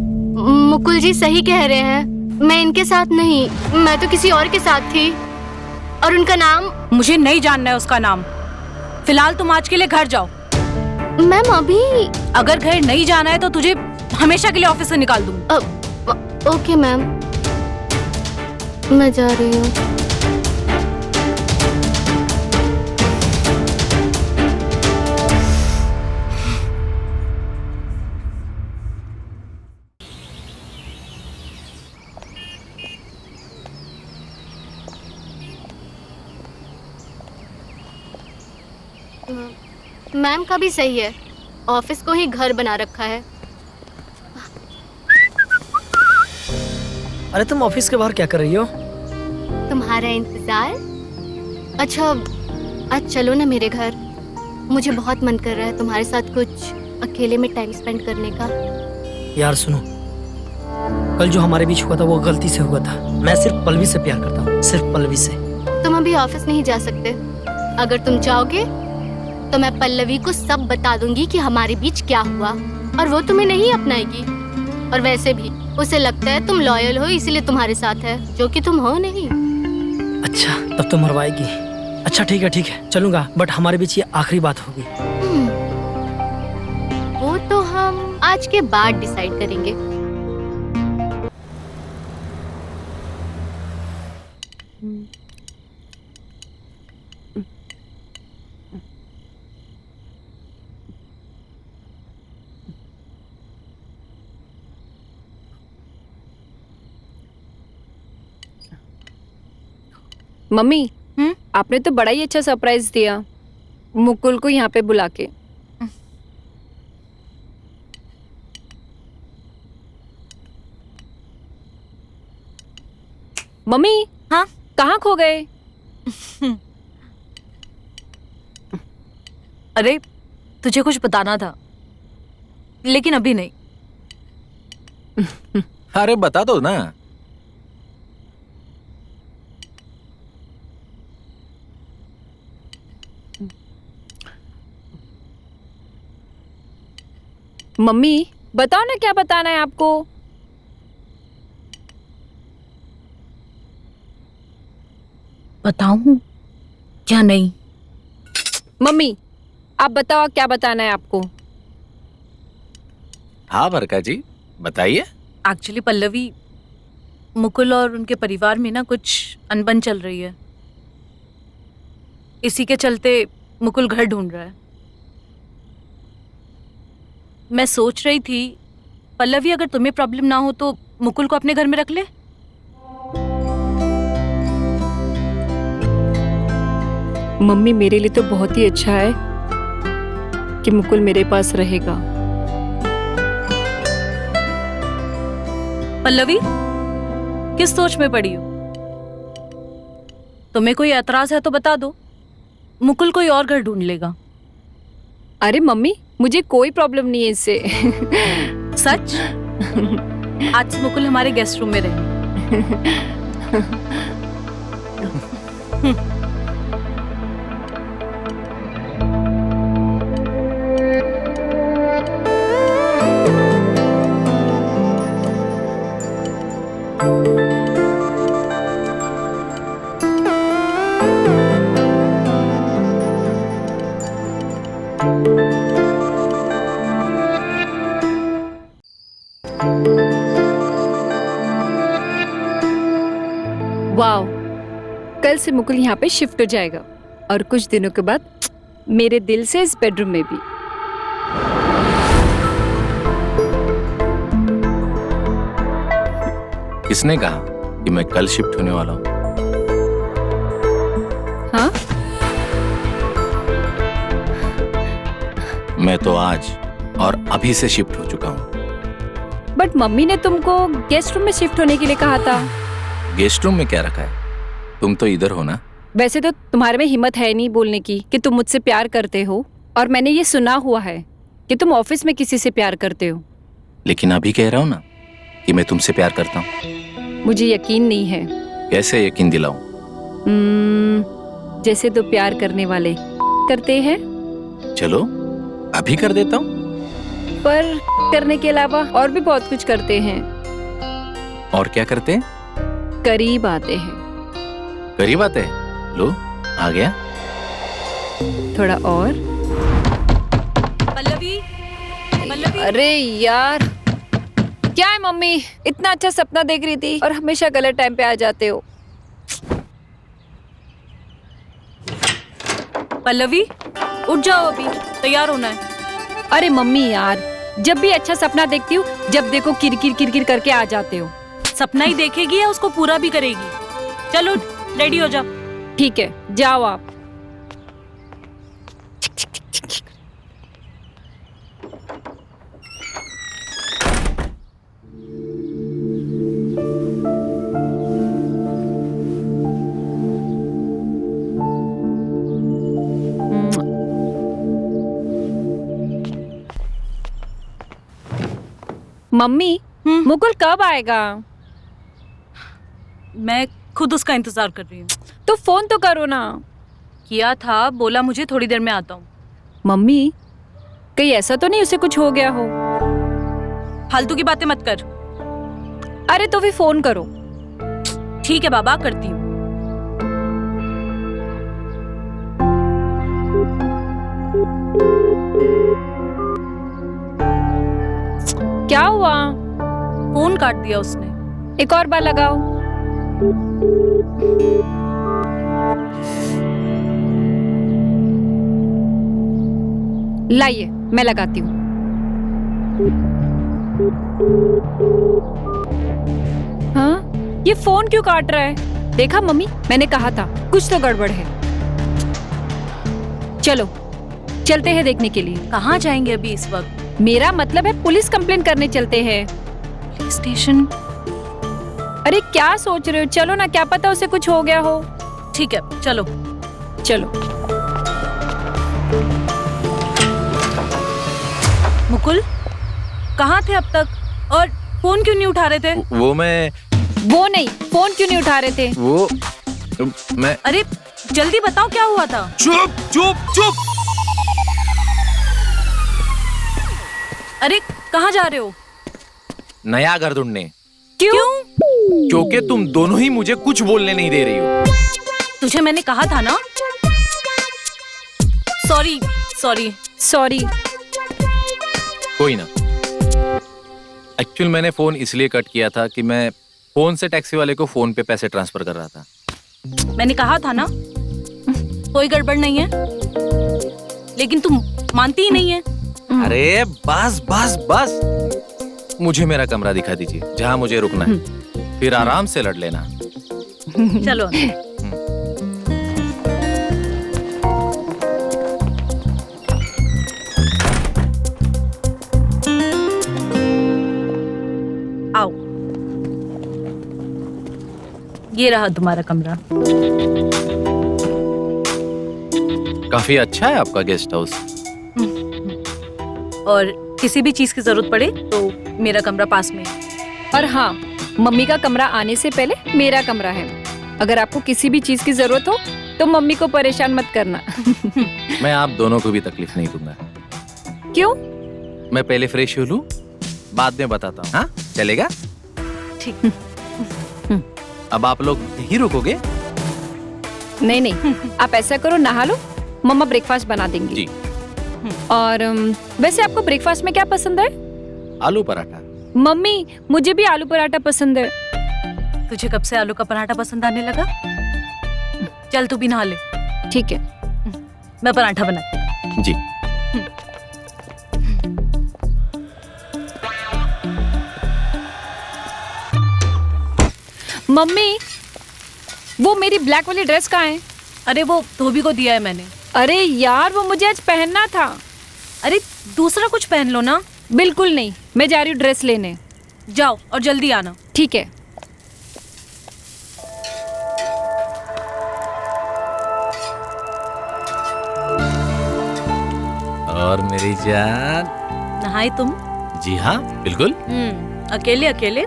मुकुल जी सही कह रहे हैं, मैं इनके साथ नहीं, मैं तो किसी और के साथ थी। और उनका नाम? मुझे नहीं जानना है उसका नाम। फिलहाल तुम आज के लिए घर जाओ। मैम अभी? अगर घर नहीं जाना है तो तुझे हमेशा के लिए ऑफिस से निकाल दूंगी। ओके मैम, मैं जा रही हूँ। मैम का भी सही है, ऑफिस को ही घर बना रखा है। अरे तुम ऑफिस के बाहर क्या कर रही हो? तुम्हारा इंतजार। अच्छा, आज चलो ना मेरे घर, मुझे बहुत मन कर रहा है तुम्हारे साथ कुछ अकेले में टाइम स्पेंड करने का। यार सुनो, कल जो हमारे बीच हुआ था वो गलती से हुआ था। मैं सिर्फ पल्लवी से प्यार करता हूँ, सिर्फ पल्लवी से। तुम अभी ऑफिस नहीं जा सकते। अगर तुम चाहोगे तो मैं पल्लवी को सब बता दूंगी कि हमारे बीच क्या हुआ, और वो तुम्हें नहीं अपनाएगी। और वैसे भी उसे लगता है तुम लॉयल हो, इसलिए तुम्हारे साथ है, जो कि तुम हो नहीं। अच्छा, तब तो मरवाएगी। अच्छा ठीक है, चलूंगा, बट हमारे बीच ये आखिरी बात होगी। वो तो हम आज के बाद डिसाइड करेंगे। मम्मी, आपने तो बड़ा ही अच्छा सरप्राइज दिया मुकुल को यहाँ पे बुला के। मम्मी, हाँ? कहाँ खो गए? अरे तुझे कुछ बताना था, लेकिन अभी नहीं। अरे बता दो ना। मम्मी बताओ ना, क्या बताना है आपको? बताऊं क्या? नहीं। मम्मी आप बताओ क्या बताना है आपको? हाँ बरका जी, बताइए। एक्चुअली पल्लवी, मुकुल और उनके परिवार में ना कुछ अनबन चल रही है। इसी के चलते मुकुल घर ढूंढ रहा है। मैं सोच रही थी पल्लवी, अगर तुम्हें प्रॉब्लम ना हो तो मुकुल को अपने घर में रख ले। मम्मी मेरे लिए तो बहुत ही अच्छा है कि मुकुल मेरे पास रहेगा। पल्लवी, किस सोच में पड़ी हो? तुम्हें कोई एतराज है तो बता दो, मुकुल कोई और घर ढूंढ लेगा। अरे मम्मी, मुझे कोई प्रॉब्लम नहीं है इससे। सच? आज से मुकुल हमारे गेस्ट रूम में रहे। वाओ, कल से मुकुल यहाँ पे शिफ्ट हो जाएगा और कुछ दिनों के बाद मेरे दिल से इस बेडरूम में भी। किसने कहा कि मैं कल शिफ्ट होने वाला हूँ? हाँ, मैं तो आज और अभी से शिफ्ट हो चुका हूँ। बट मम्मी ने तुमको गेस्ट रूम में शिफ्ट होने के लिए कहा था। गेस्ट रूम में क्या रखा है? तुम तो इधर हो ना। वैसे तो तुम्हारे में हिम्मत है नहीं बोलने की कि तुम मुझसे प्यार करते हो, और मैंने ये सुना हुआ है कि तुम ऑफिस में किसी से प्यार करते हो। लेकिन अभी कह रहा हूँ ना कि मैं तुमसे प्यार करता हूँ। मुझे यकीन नहीं है। कैसे यकीन दिलाऊं? जैसे तो प्यार करने वाले करते हैं। चलो अभी कर देता हूँ। पर करने के अलावा और भी बहुत कुछ करते हैं। और क्या करते हैं? करीब आते हैं। करीब आते हैं। लो आ गया। थोड़ा और। पल्लवी, पल्लवी। अरे यार, क्या है मम्मी? इतना अच्छा सपना देख रही थी और हमेशा गलत टाइम पे आ जाते हो। पल्लवी, उठ जाओ, अभी तैयार होना है। अरे मम्मी यार, जब भी अच्छा सपना देखती हूँ, जब देखो किरकिर किरकिर करके आ जाते हो। सपना ही देखेगी या उसको पूरा भी करेगी? चलो रेडी हो जा। ठीक है, जाओ आप। मम्मी, मुकुल कब आएगा? मैं खुद उसका इंतजार कर रही हूँ। तो फोन तो करो ना। किया था, बोला मुझे थोड़ी देर में आता हूँ। मम्मी, कहीं ऐसा तो नहीं उसे कुछ हो गया हो? फालतू की बातें मत कर। अरे तो भी फोन करो। ठीक है बाबा, करती हूँ। क्या हुआ? फोन काट दिया उसने। एक और बार लगाओ। लाइए, मैं लगाती हूँ। हाँ, ये फोन क्यों काट रहा है? देखा मम्मी, मैंने कहा था कुछ तो गड़बड़ है। चलो चलते हैं देखने के लिए। कहाँ जाएंगे अभी इस वक्त? मेरा मतलब है पुलिस कंप्लेंट करने चलते हैं। Police station? अरे क्या सोच रहे हो? चलो ना, क्या पता उसे कुछ हो गया हो। ठीक है चलो। चलो। मुकुल, कहाँ थे अब तक? और फोन क्यों नहीं उठा रहे थे? वो नहीं, फोन क्यों नहीं उठा रहे थे? मैं अरे जल्दी बताओ क्या हुआ था? चुप चुप चुप। अरे कहाँ जा रहे हो? नया घर ढूंढने। क्यों? क्योंकि तुम दोनों ही मुझे कुछ बोलने नहीं दे रही हो। तुझे मैंने कहा था ना। Sorry sorry sorry. कोई ना। एक्चुअली मैंने फोन इसलिए कट किया था कि मैं फोन से टैक्सी वाले को फोन पे पैसे ट्रांसफर कर रहा था। मैंने कहा था ना कोई गड़बड़ नहीं है, लेकिन तुम मानती ही नहीं है। अरे बस बस बस, मुझे मेरा कमरा दिखा दीजिए जहाँ मुझे रुकना है, फिर आराम से लड़ लेना। चलो। आओ, ये रहा तुम्हारा कमरा। काफी अच्छा है आपका गेस्ट हाउस। और किसी भी चीज की जरूरत पड़े तो मेरा कमरा पास में है। और हाँ, मम्मी का कमरा आने से पहले मेरा कमरा है। अगर आपको किसी भी चीज की जरूरत हो तो मम्मी को परेशान मत करना। मैं आप दोनों को भी तकलीफ नहीं दूंगा। क्यों? मैं पहले फ्रेश हो लूं, बाद में बताता हूँ। हाँ, चलेगा? ठीक। अब आप लोग ही रुकोगे? नहीं नहीं, आप ऐसा करो, नहा लो, मम्मा ब्रेकफास्ट बना देंगी। जी। और वैसे आपको ब्रेकफास्ट में क्या पसंद है? आलू पराठा। मम्मी, मुझे भी आलू पराठा पसंद है। तुझे कब से आलू का पराठा पसंद आने लगा? चल तू भी नहा ले, ठीक है। मैं पराठा बनाती हूँ। जी। मम्मी, वो मेरी ब्लैक वाली ड्रेस कहाँ है? अरे वो धोबी को दिया है मैंने। अरे यार, वो मुझे आज पहनना था। अरे दूसरा कुछ पहन लो ना। बिल्कुल नहीं, मैं जा रही हूँ ड्रेस लेने। जाओ और जल्दी आना। ठीक है। और मेरी जान? नहाए तुम? जी हाँ, बिल्कुल। अकेले अकेले?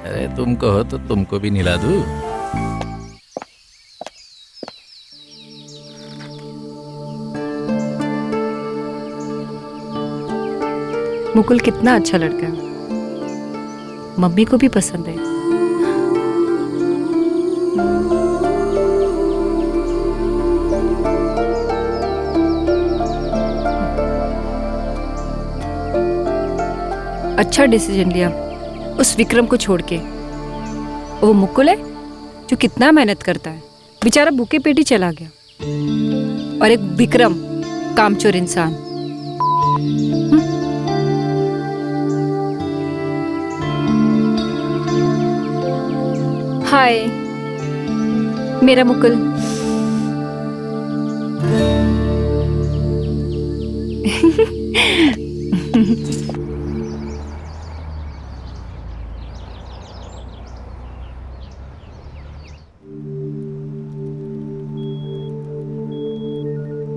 अरे तुम कहो तो तुमको भी नहला दूं। मुकुल कितना अच्छा लड़का है, मम्मी को भी पसंद है। अच्छा डिसीजन लिया उस विक्रम को छोड़ के। वो मुकुल है जो कितना मेहनत करता है, बेचारा भूखे पेट ही चला गया। और एक विक्रम कामचोर इंसान। हाय मेरा मुकुल।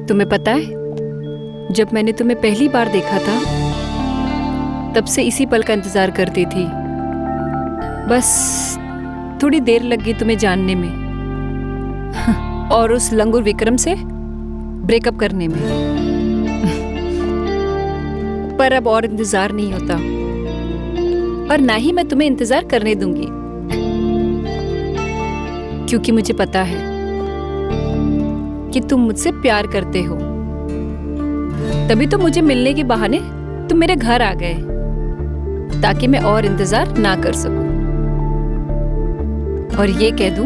तुम्हें पता है, जब मैंने तुम्हें पहली बार देखा था तब से इसी पल का इंतजार करती थी। बस थोड़ी देर लग गई तुम्हें जानने में और उस लंगूर विक्रम से ब्रेकअप करने में। पर अब और इंतजार नहीं होता और ना ही मैं तुम्हें इंतजार करने दूंगी, क्योंकि मुझे पता है कि तुम मुझसे प्यार करते हो। तभी तो मुझे मिलने के बहाने तुम मेरे घर आ गए, ताकि मैं और इंतजार ना कर सकूं और ये कह दूं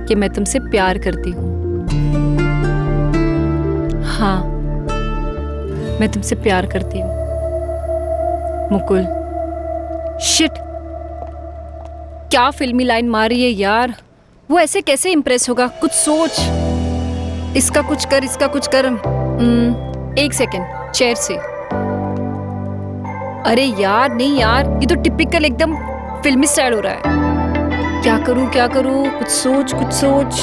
कि मैं तुमसे प्यार करती हूँ। हाँ, मैं तुमसे प्यार करती हूँ मुकुल। शिट, क्या फिल्मी लाइन मारी है यार। वो ऐसे कैसे इम्प्रेस होगा? कुछ सोच। इसका कुछ कर, इसका कुछ कर। एक सेकेंड, चेयर से। अरे यार नहीं यार, ये तो टिपिकल एकदम फिल्मी स्टाइल हो रहा है। क्या करूं क्या करूं? कुछ सोच कुछ सोच।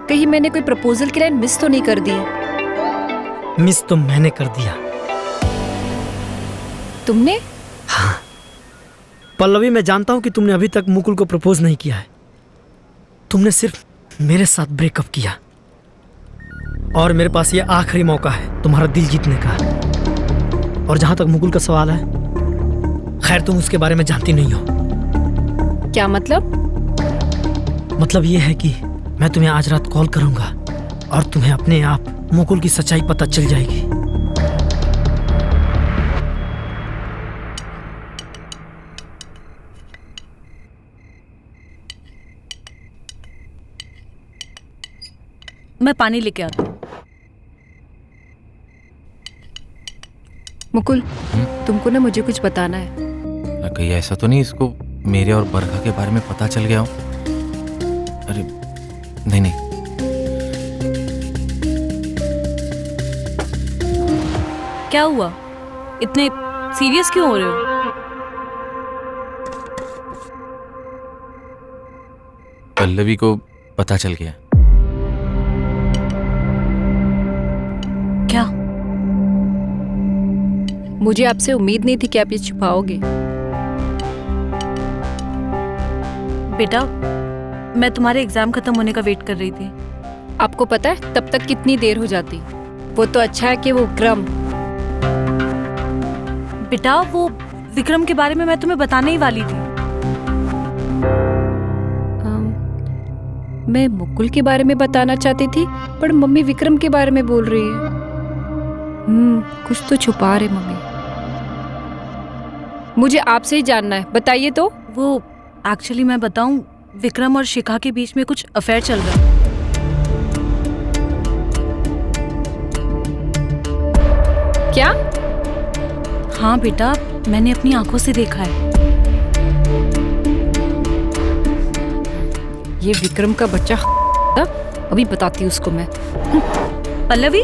कहीं मैंने कोई प्रपोजल की लाइन मिस तो नहीं कर दी? मिस तो मैंने कर दिया। तुमने? हाँ पल्लवी, मैं जानता हूं कि तुमने अभी तक मुकुल को प्रपोज नहीं किया है। तुमने सिर्फ मेरे साथ ब्रेकअप किया और मेरे पास ये आखिरी मौका है तुम्हारा दिल जीतने का। और जहां तक मुकुल का सवाल है, खैर तुम उसके बारे में जानती नहीं हो। क्या मतलब? मतलब ये है कि मैं तुम्हें आज रात कॉल करूंगा और तुम्हें अपने आप मुकुल की सच्चाई पता चल जाएगी। मैं पानी लेके आती हूँ। मुकुल, तुमको ना मुझे कुछ बताना है। कहीं ऐसा तो नहीं इसको मेरे और बरखा के बारे में पता चल गया हो? अरे नहीं नहीं। क्या हुआ? इतने सीरियस क्यों हो रहे हो? पल्लवी को पता चल गया। क्या? मुझे आपसे उम्मीद नहीं थी कि आप ये छुपाओगे। बेटा, मैं तुम्हारे एग्जाम खत्म होने का वेट कर रही थी। आपको पता है तब तक कितनी देर हो जाती। वो तो अच्छा है कि वो विक्रम। बेटा, वो विक्रम के बारे में मैं तुम्हें बताने ही वाली थी। मैं मुकुल के बारे में बताना चाहती थी, पर मम्मी विक्रम के बारे में बोल रही है। कुछ तो छुपा रहे मम्मी। मुझे आपसे ही जानना है, बताइए तो। वो एक्चुअली मैं बताऊं, विक्रम और शिखा के बीच में कुछ अफेयर चल रहा है। क्या? हाँ बेटा, मैंने अपनी आंखों से देखा है। ये विक्रम का बच्चा था, अभी बताती हूँ उसको मैं। Pallavi,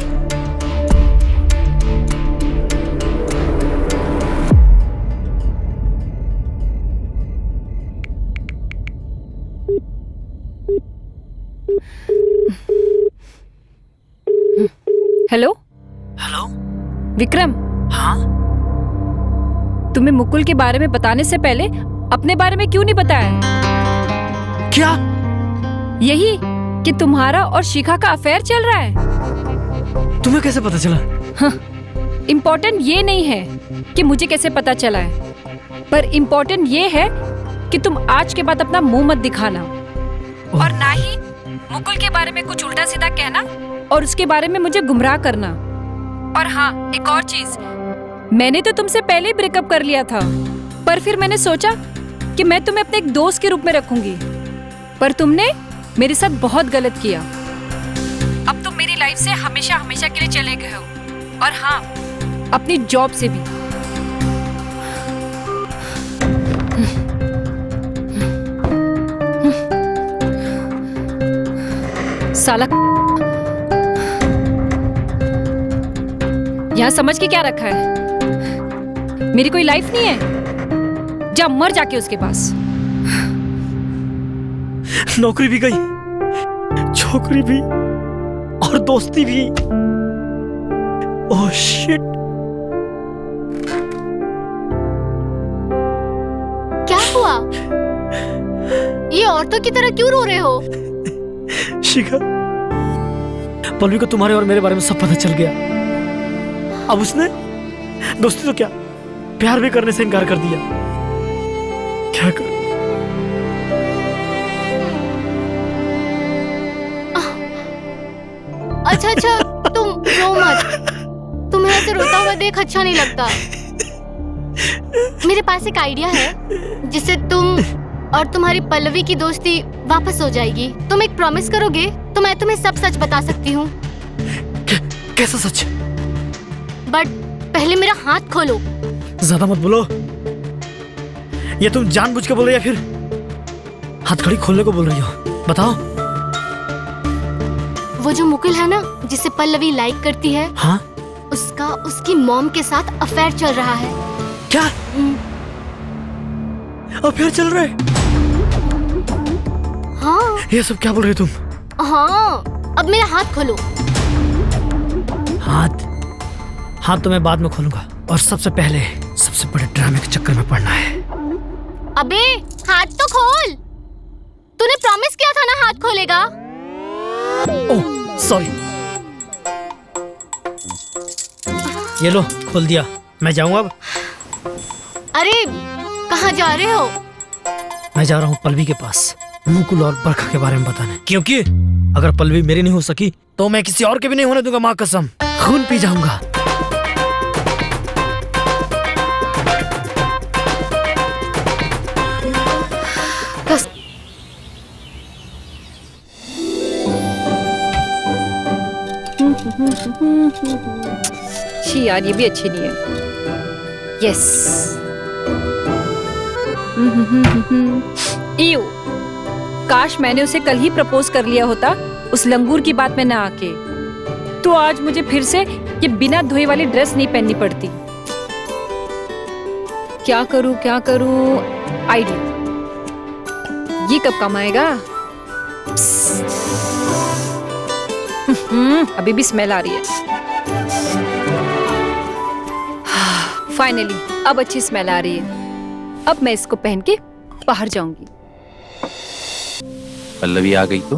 hello hello. विक्रम, हाँ, तुम्हें मुकुल के बारे में बताने से पहले अपने बारे में क्यों नहीं बताया? क्या? यही कि तुम्हारा और शिखा का अफेयर चल रहा है। तुम्हें कैसे पता चला? इम्पोर्टेंट ये नहीं है कि मुझे कैसे पता चला है, पर इम्पोर्टेंट ये है कि तुम आज के बाद अपना मुंह मत दिखाना और ना ही मुकुल के बारे में कुछ उल्टा सीधा कहना और उसके बारे में मुझे गुमराह करना। और हाँ, एक और चीज, मैंने तो तुमसे पहले ही ब्रेकअप कर लिया था, पर फिर मैंने सोचा कि मैं तुम्हें अपने एक दोस्त के रूप में रखूंगी, पर तुमने मेरे साथ बहुत गलत किया। अब तुम मेरी लाइफ से हमेशा हमेशा के लिए चले गए हो, और हाँ, अपनी जॉब से भी। साला, यहाँ समझ के क्या रखा है? मेरी कोई लाइफ नहीं है, जा मर जाके उसके पास। नौकरी भी गई, छोकरी भी, और दोस्ती भी। Oh shit. क्या हुआ? ये औरतों की तरह क्यों रो रहे हो? शिखा, पल्लवी को तुम्हारे और मेरे बारे में सब पता चल गया। अब उसने दोस्ती तो क्या, प्यार भी करने से इनकार कर दिया। क्या कर? अच्छा, तुम रो मत। तुम्हें ऐसे रोता हुआ देख अच्छा नहीं लगता। मेरे पास एक आइडिया है जिससे तुम और तुम्हारी पल्लवी की दोस्ती वापस हो जाएगी। तुम एक प्रॉमिस करोगे तो मैं तुम्हें सब सच बता सकती हूँ। कैसा सच? बट पहले मेरा हाथ खोलो। ज्यादा मत बोलो। ये तुम जानबूझ के बोल रही हो या फिर हथकड़ी खोलने को बोल रही हो? बताओ। वो जो मुकुल है ना, जिसे पल्लवी लाइक करती है, हाँ? उसका उसकी मॉम के साथ अफेयर चल रहा है। क्या अफेयर चल रहा है? हाँ ये सब क्या बोल रही हो तुम? हाँ, अब मेरा हाथ खोलो। हाथ तो मैं बाद में खोलूंगा, और सबसे पहले सबसे बड़े ड्रामे के चक्कर में पड़ना है। अबे हाथ तो खोल। तूने प्रॉमिस किया था ना हाथ खोलेगा। Oh sorry. ये लो, खोल दिया। मैं जाऊं अब? अरे कहाँ जा रहे हो? मैं जा रहा हूँ पल्लवी के पास, मुकुल और बरखा के बारे में बताने। क्योंकि अगर पल्लवी मेरी नहीं हो सकी तो मैं किसी और के भी नहीं होने दूंगा। माँ कसम, खून पी जाऊंगा। छी यार, ये भी अच्छी नहीं है। यस। इयो, काश मैंने उसे कल ही प्रपोज कर लिया होता, उस लंगूर की बात में ना आके। तो आज मुझे फिर से ये बिना धोए वाली ड्रेस नहीं पहननी पड़ती। क्या करूं? आइडिया। ये कब काम आएगा? अभी भी स्मेल आ रही है। फाइनली अब अच्छी स्मेल आ रही है। अब मैं इसको पहन के बाहर जाऊंगी। पल्लवी आ गई तो?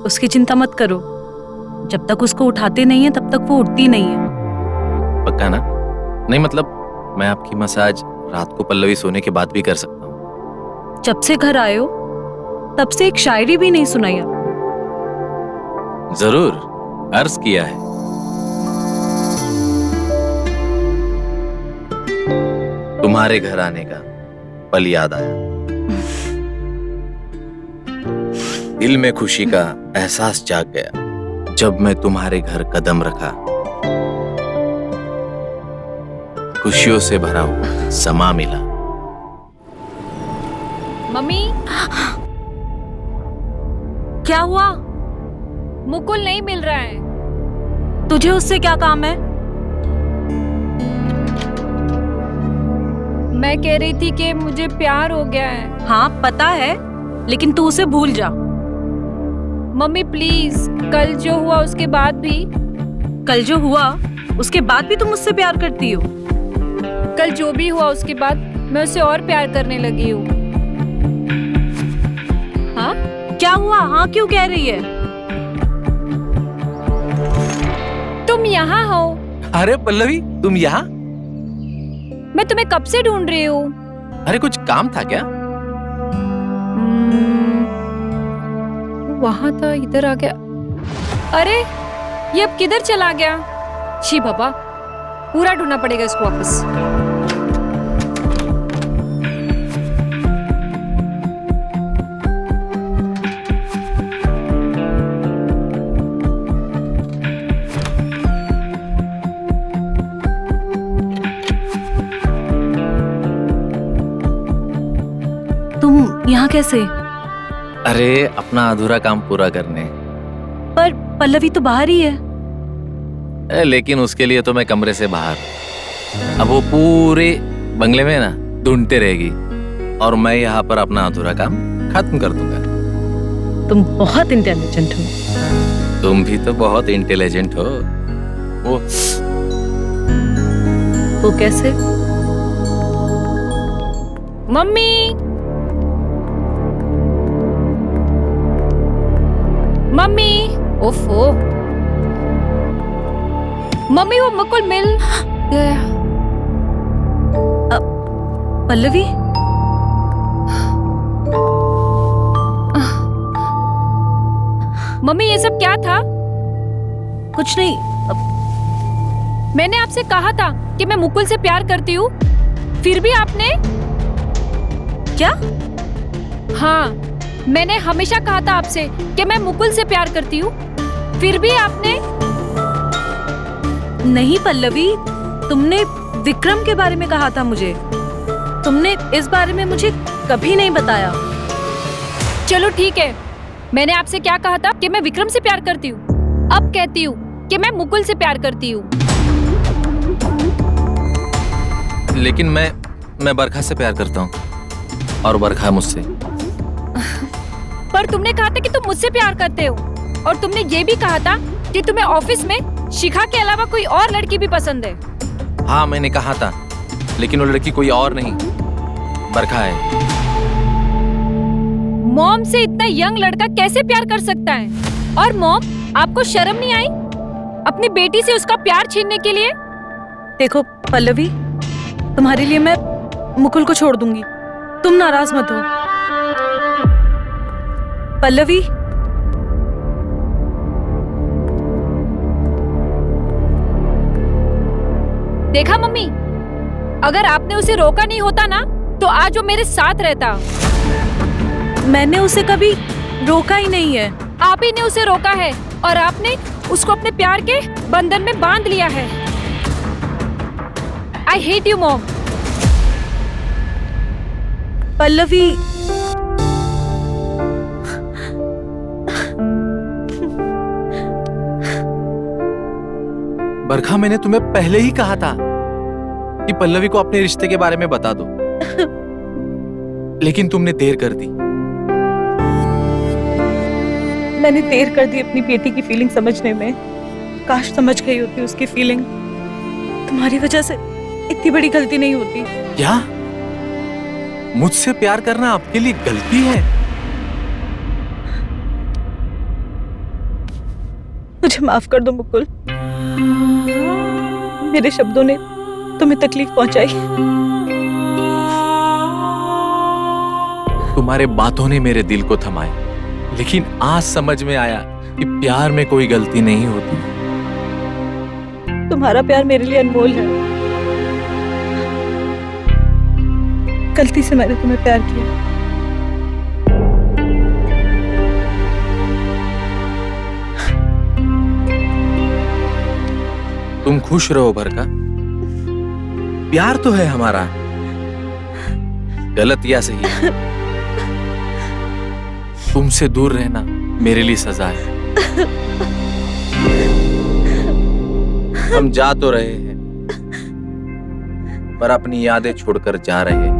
उसकी चिंता मत करो, जब तक उसको उठाते नहीं है तब तक वो उठती नहीं है। पक्का ना? नहीं मतलब मैं आपकी मसाज रात को पल्लवी सोने के बाद भी कर सकता हूँ। जब से घर आए हो तब से एक शायरी भी नहीं सुनाई आप। जरूर, अर्ज किया है। तुम्हारे घर आने का पल याद आया, दिल में खुशी का एहसास जाग गया जब मैं तुम्हारे घर कदम रखा। खुशियों से भरा हुआ समा मिला। मम्मी, क्या हुआ? मुकुल नहीं मिल रहा है। तुझे उससे क्या काम है? मैं कह रही थी कि मुझे प्यार हो गया है। हाँ पता है, लेकिन तू उसे भूल जा। मम्मी प्लीज, कल जो हुआ उसके बाद भी। कल जो हुआ उसके बाद भी तुम मुझसे प्यार करती हो? कल जो भी हुआ उसके बाद मैं उससे और प्यार करने लगी हूँ। हाँ? क्या हुआ? हाँ क्यों कह रही है? तुम यहाँ हो? अरे पल्लवी, तुम यहाँ? मैं तुम्हें कब से ढूंढ रही हूँ। अरे कुछ काम था क्या? वहां था, इधर आ गया। अरे ये अब किधर चला गया? छी बाबा, पूरा ढूंढना पड़ेगा इसको वापस। तुम यहाँ कैसे? अरे अपना अधूरा काम पूरा करने। पर पल्लवी तो बाहर ही है। लेकिन उसके लिए तो मैं कमरे से बाहर। अब वो पूरे बंगले में ना ढूंढते रहेगी और मैं यहाँ पर अपना अधूरा काम खत्म कर दूंगा। तुम बहुत इंटेलिजेंट हो। तुम भी तो बहुत इंटेलिजेंट हो। वो कैसे? मम्मी, मम्मी, ओफो, मम्मी वो मुकुल मिल गया। पल्लवी, मम्मी ये सब क्या था? कुछ नहीं। मैंने आपसे कहा था कि मैं मुकुल से प्यार करती हूँ, फिर भी आपने। क्या? हाँ, मैंने हमेशा कहा था आपसे कि मैं मुकुल से प्यार करती हूँ, फिर भी आपने। नहीं पल्लवी, तुमने विक्रम के बारे में कहा था मुझे। तुमने इस बारे में मुझे कभी नहीं बताया। चलो ठीक है, मैंने आपसे क्या कहा था कि मैं विक्रम से प्यार करती हूँ। अब कहती हूँ कि मैं मुकुल से प्यार करती हूँ। लेकिन मैं बरखा से प्यार करता हूँ और बरखा मुझसे। पर तुमने कहा था कि तुम मुझसे प्यार करते हो, और तुमने ये भी कहा था कि तुम्हें ऑफिस में शिखा के अलावा कोई और लड़की भी पसंद है। हाँ मैंने कहा था, लेकिन वो लड़की कोई और नहीं, बरखा है। मॉम से इतना यंग लड़का कैसे प्यार कर सकता है? और मॉम, आपको शर्म नहीं आई अपनी बेटी से उसका प्यार छीनने के लिए? देखो पल्लवी, तुम्हारे लिए मैं मुकुल को छोड़ दूंगी, तुम नाराज मत हो। पल्लवी, देखा मम्मी, अगर आपने उसे रोका नहीं होता ना तो आज वो मेरे साथ रहता। मैंने उसे कभी रोका ही नहीं है। आप ही ने उसे रोका है और आपने उसको अपने प्यार के बंधन में बांध लिया है। I hate you mom. Pallavi, Barkha, मैंने तुम्हें पहले ही कहा था कि पल्लवी को अपने रिश्ते के बारे में बता दो, लेकिन तुमने देर कर दी। मैंने देर कर दी अपनी बेटी की फीलिंग समझने में। काश समझ गई होती उसकी फीलिंग। तुम्हारी वजह से इतनी बड़ी गलती नहीं होती। क्या मुझसे प्यार करना आपके लिए गलती है? मुझे माफ कर दो मुकुल, मेरे शब्दों ने तुम्हें तकलीफ पहुंचाई। तुम्हारे बातों ने मेरे दिल को थमाया, लेकिन आज समझ में आया कि प्यार में कोई गलती नहीं होती। तुम्हारा प्यार मेरे लिए अनमोल है। गलती से मैंने तुम्हें प्यार किया। तुम खुश रहो बरका, प्यार तो है हमारा, गलत या सही तुमसे दूर रहना मेरे लिए सजा है। हम जा तो रहे हैं, पर अपनी यादें छोड़कर जा रहे हैं।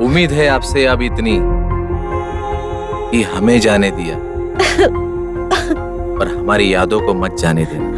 उम्मीद है आपसे अब इतनी कि हमें जाने दिया, पर हमारी यादों को मत जाने देना।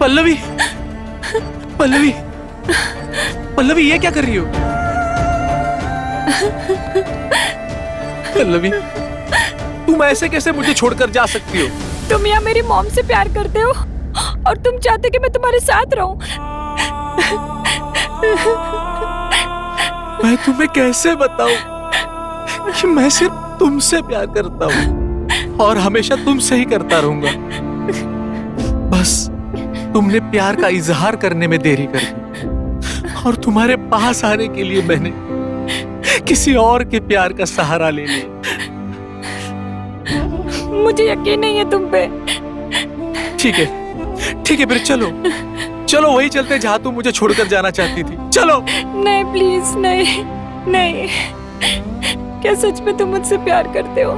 पल्लवी, पल्लवी, पल्लवी, ये क्या कर रही हो? पल्लवी, तुम ऐसे कैसे मुझे छोड़कर जा सकती हो? तुम यहाँ मेरी मॉम से प्यार करते हो और तुम चाहते हो कि मैं तुम्हारे साथ रहूं। मैं तुम्हें कैसे बताऊं कि मैं सिर्फ तुमसे प्यार करता हूं और हमेशा तुमसे ही करता रहूंगा। बस तुमने प्यार का इजहार करने में देरी कर दी और तुम्हारे पास आने के लिए मैंने किसी और के प्यार का सहारा ले लिया। मुझे यकीन नहीं है तुम पे। ठीक है, ठीक है, फिर चलो चलो वही चलते जहां तुम मुझे छोड़कर जाना चाहती थी। चलो। नहीं प्लीज, नहीं नहीं। क्या सच में तुम मुझसे प्यार करते हो?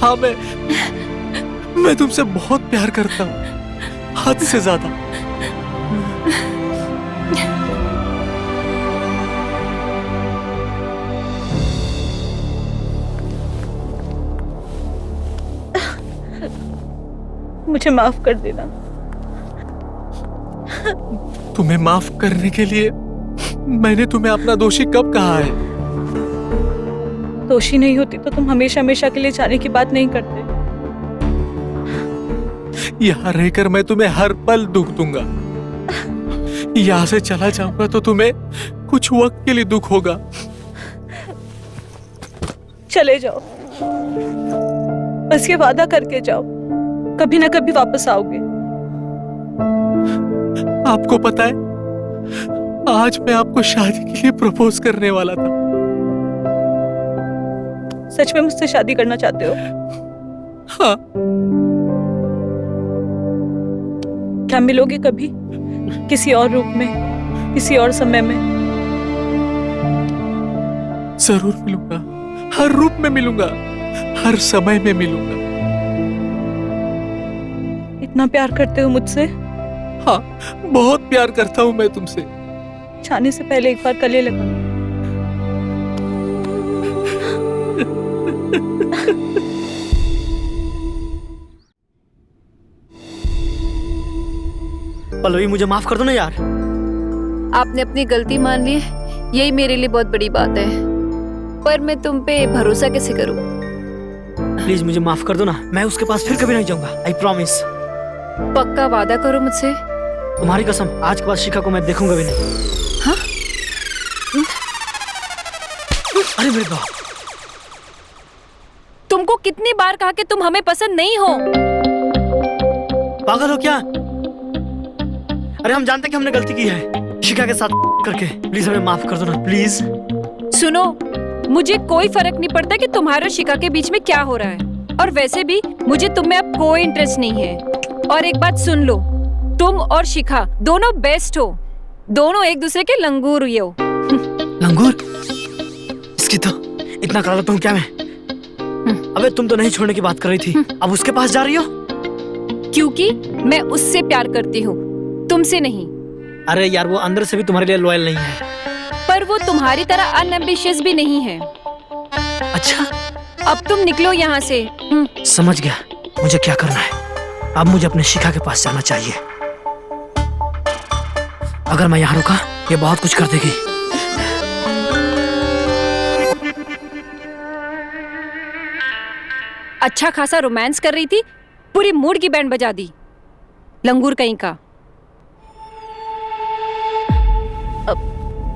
हाँ, मैं तुमसे बहुत प्यार करता हूँ, हद से ज्यादा। मुझे माफ कर देना। तुम्हें माफ करने के लिए मैंने तुम्हें अपना दोषी कब कहा है? दोषी नहीं होती तो तुम हमेशा हमेशा के लिए जाने की बात नहीं करते। यहाँ रहकर मैं तुम्हें हर पल दुख दूंगा, यहाँ से चला जाऊंगा तो तुम्हें कुछ वक्त के लिए दुख होगा। चले जाओ, बस ये वादा करके जाओ, कभी ना कभी वापस आओगे। आपको पता है, आज मैं आपको शादी के लिए प्रपोज करने वाला था। सच में मुझसे शादी करना चाहते हो? हाँ। क्या मिलोगे कभी, किसी और रूप में, किसी और समय में? जरूर मिलूंगा, हर रूप में मिलूंगा, हर समय में मिलूंगा। इतना प्यार करते हो मुझसे? हाँ, बहुत प्यार करता हूं मैं तुमसे। जाने से पहले एक बार गले लगा। पल्लवी, मुझे माफ कर दो ना यार। आपने अपनी गलती मान ली, यही मेरे लिए बहुत बड़ी बात है। पर मैं तुम पे भरोसा कैसे करूं? प्लीज मुझे माफ कर दो ना, मैं उसके पास फिर कभी नहीं जाऊंगा। I promise. पक्का वादा करो मुझसे। तुम्हारी कसम, आज के बाद शिखा को मैं देखूंगा भी नहीं। हाँ? अरे मेरे बाप, तुमको कितनी बार कहा कि तुम हमें पसंद नहीं हो? पागल हो क्या? अरे हम जानते हैं कि हमने गलती की है शिखा के साथ करके। प्लीज हमें माफ कर दो ना, प्लीज। सुनो, मुझे कोई फर्क नहीं पड़ता कि तुम्हारा और शिखा के बीच में क्या हो रहा है, और वैसे भी मुझे तुम में अब कोई इंटरेस्ट नहीं है। और एक बात सुन लो, तुम और शिखा दोनों बेस्ट हो, दोनों एक दूसरे के लंगूर हुए हो। लंगूर? इसकी तो इतना करा लेता हूँ क्या मैं। अबे तुम तो नहीं छोड़ने की बात कर रही थी, अब उसके पास जा रही हो? क्योंकि मैं उससे प्यार करती हूँ, तुमसे नहीं। अरे यार वो अंदर से भी तुम्हारे लिए लॉयल नहीं है। पर वो तुम्हारी तरह अनएम्बिशियस भी नहीं है। अच्छा अब तुम निकलो यहाँ से। समझ गया मुझे क्या करना है। अब मुझे अपने शिखा के पास जाना चाहिए। अगर मैं यहाँ रुका ये बहुत कुछ कर देगी। अच्छा खासा रोमांस कर रही थी, पूरी मूड की बैंड बजा दी, लंगूर कहीं का।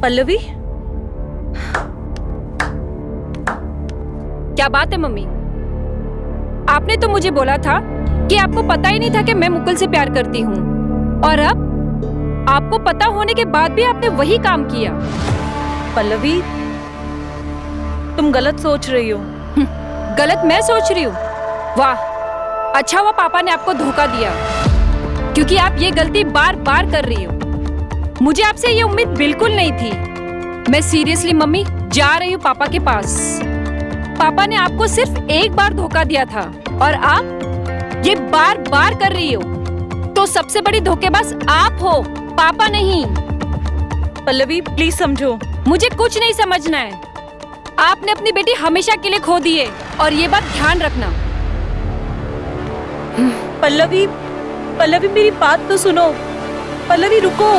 पल्लवी, क्या बात है मम्मी? आपने तो मुझे बोला था कि आपको पता ही नहीं था कि मैं मुकुल से प्यार करती हूँ, और अब आपको पता होने के बाद भी आपने वही काम किया। पल्लवी, तुम गलत सोच रही हो। गलत मैं सोच रही हूँ? वाह, अच्छा हुआ पापा ने आपको धोखा दिया, क्योंकि आप ये गलती बार बार कर रही हो। मुझे आपसे ये उम्मीद बिल्कुल नहीं थी। मैं सीरियसली मम्मी जा रही हूँ पापा के पास। पापा ने आपको सिर्फ एक बार धोखा दिया था और आप ये बार बार कर रही हो, तो सबसे बड़ी धोखेबाज आप हो, पापा नहीं। पल्लवी प्लीज समझो। मुझे कुछ नहीं समझना है। आपने अपनी बेटी हमेशा के लिए खो दी है, और ये बात ध्यान रखना। पल्लवी, पल्लवी मेरी बात तो सुनो। पल्लवी रुको।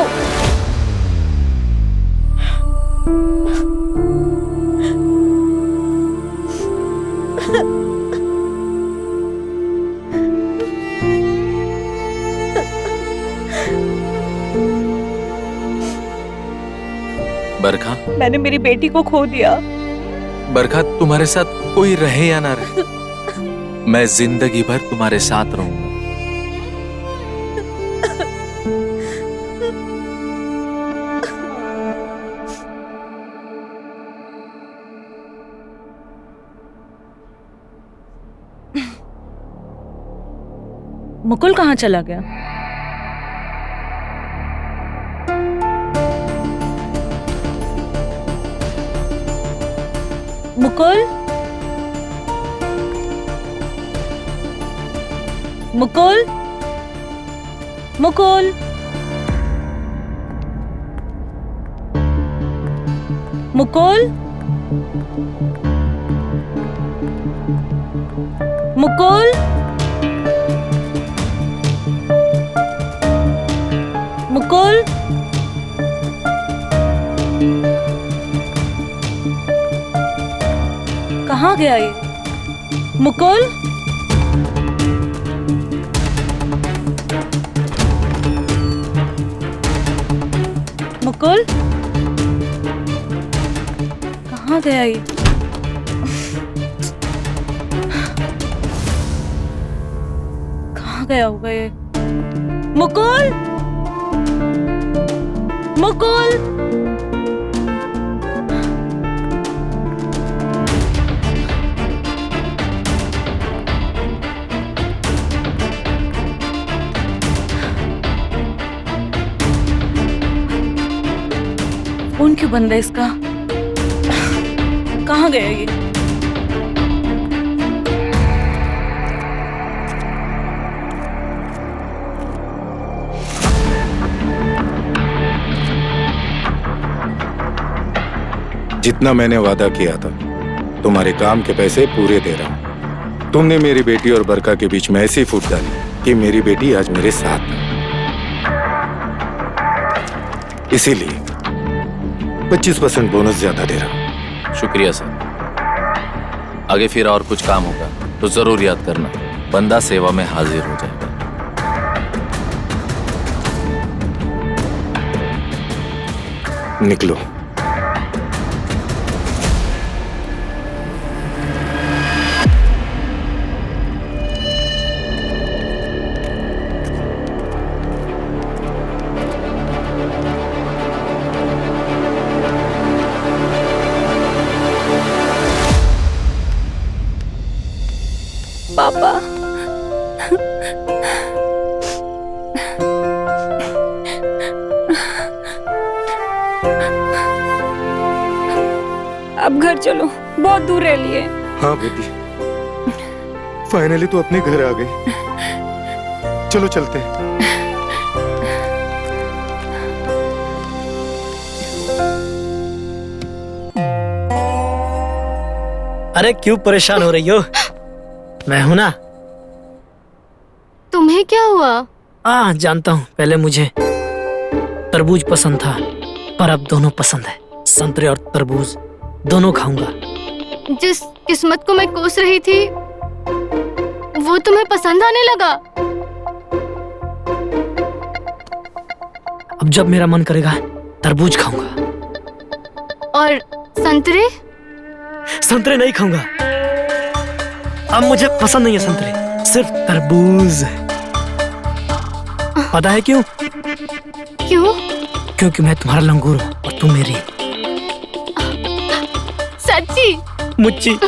बरखा, मैंने मेरी बेटी को खो दिया। बरखा तुम्हारे साथ कोई रहे या ना रहे, मैं जिंदगी भर तुम्हारे साथ रहूंगा। मुकुल कहाँ चला गया? मुकुल, मुकुल, मुकुल, मुकुल, मुकुल, मुकुल, कहाँ गया ये? मुकुल, मुकुल, कहाँ गया ये? कहाँ गया होगा ये? मुकुल, मुकुल, फोन क्यों बंद है इसका? कहाँ गया ये? जितना मैंने वादा किया था, तुम्हारे काम के पैसे पूरे दे रहा हूं। तुमने मेरी बेटी और बरका के बीच में ऐसी फूट डाली कि मेरी बेटी आज मेरे साथ है। इसीलिए 25% बोनस ज्यादा दे रहा हूं। शुक्रिया सर। आगे फिर और कुछ काम होगा तो जरूर याद करना, बंदा सेवा में हाजिर हो जाएगा। निकलो। पापा, अब घर चलो, बहुत दूर रह लिए। हाँ बेटी, फाइनली तू अपने घर आ गई। चलो चलते हैं। अरे क्यों परेशान हो रही हो? मैं हूं ना। तुम्हें क्या हुआ? जानता हूँ, पहले मुझे तरबूज पसंद था, पर अब दोनों पसंद है। संतरे और तरबूज दोनों खाऊंगा। जिस किस्मत को मैं कोस रही थी वो तुम्हें पसंद आने लगा। अब जब मेरा मन करेगा तरबूज खाऊंगा। और संतरे? संतरे नहीं खाऊंगा। अब मुझे पसंद नहीं है संतरे, सिर्फ तरबूज। पता है क्यों? क्यों? क्योंकि मैं तुम्हारा लंगूर हूँ और तुम मेरी। सच्ची? मुच्ची।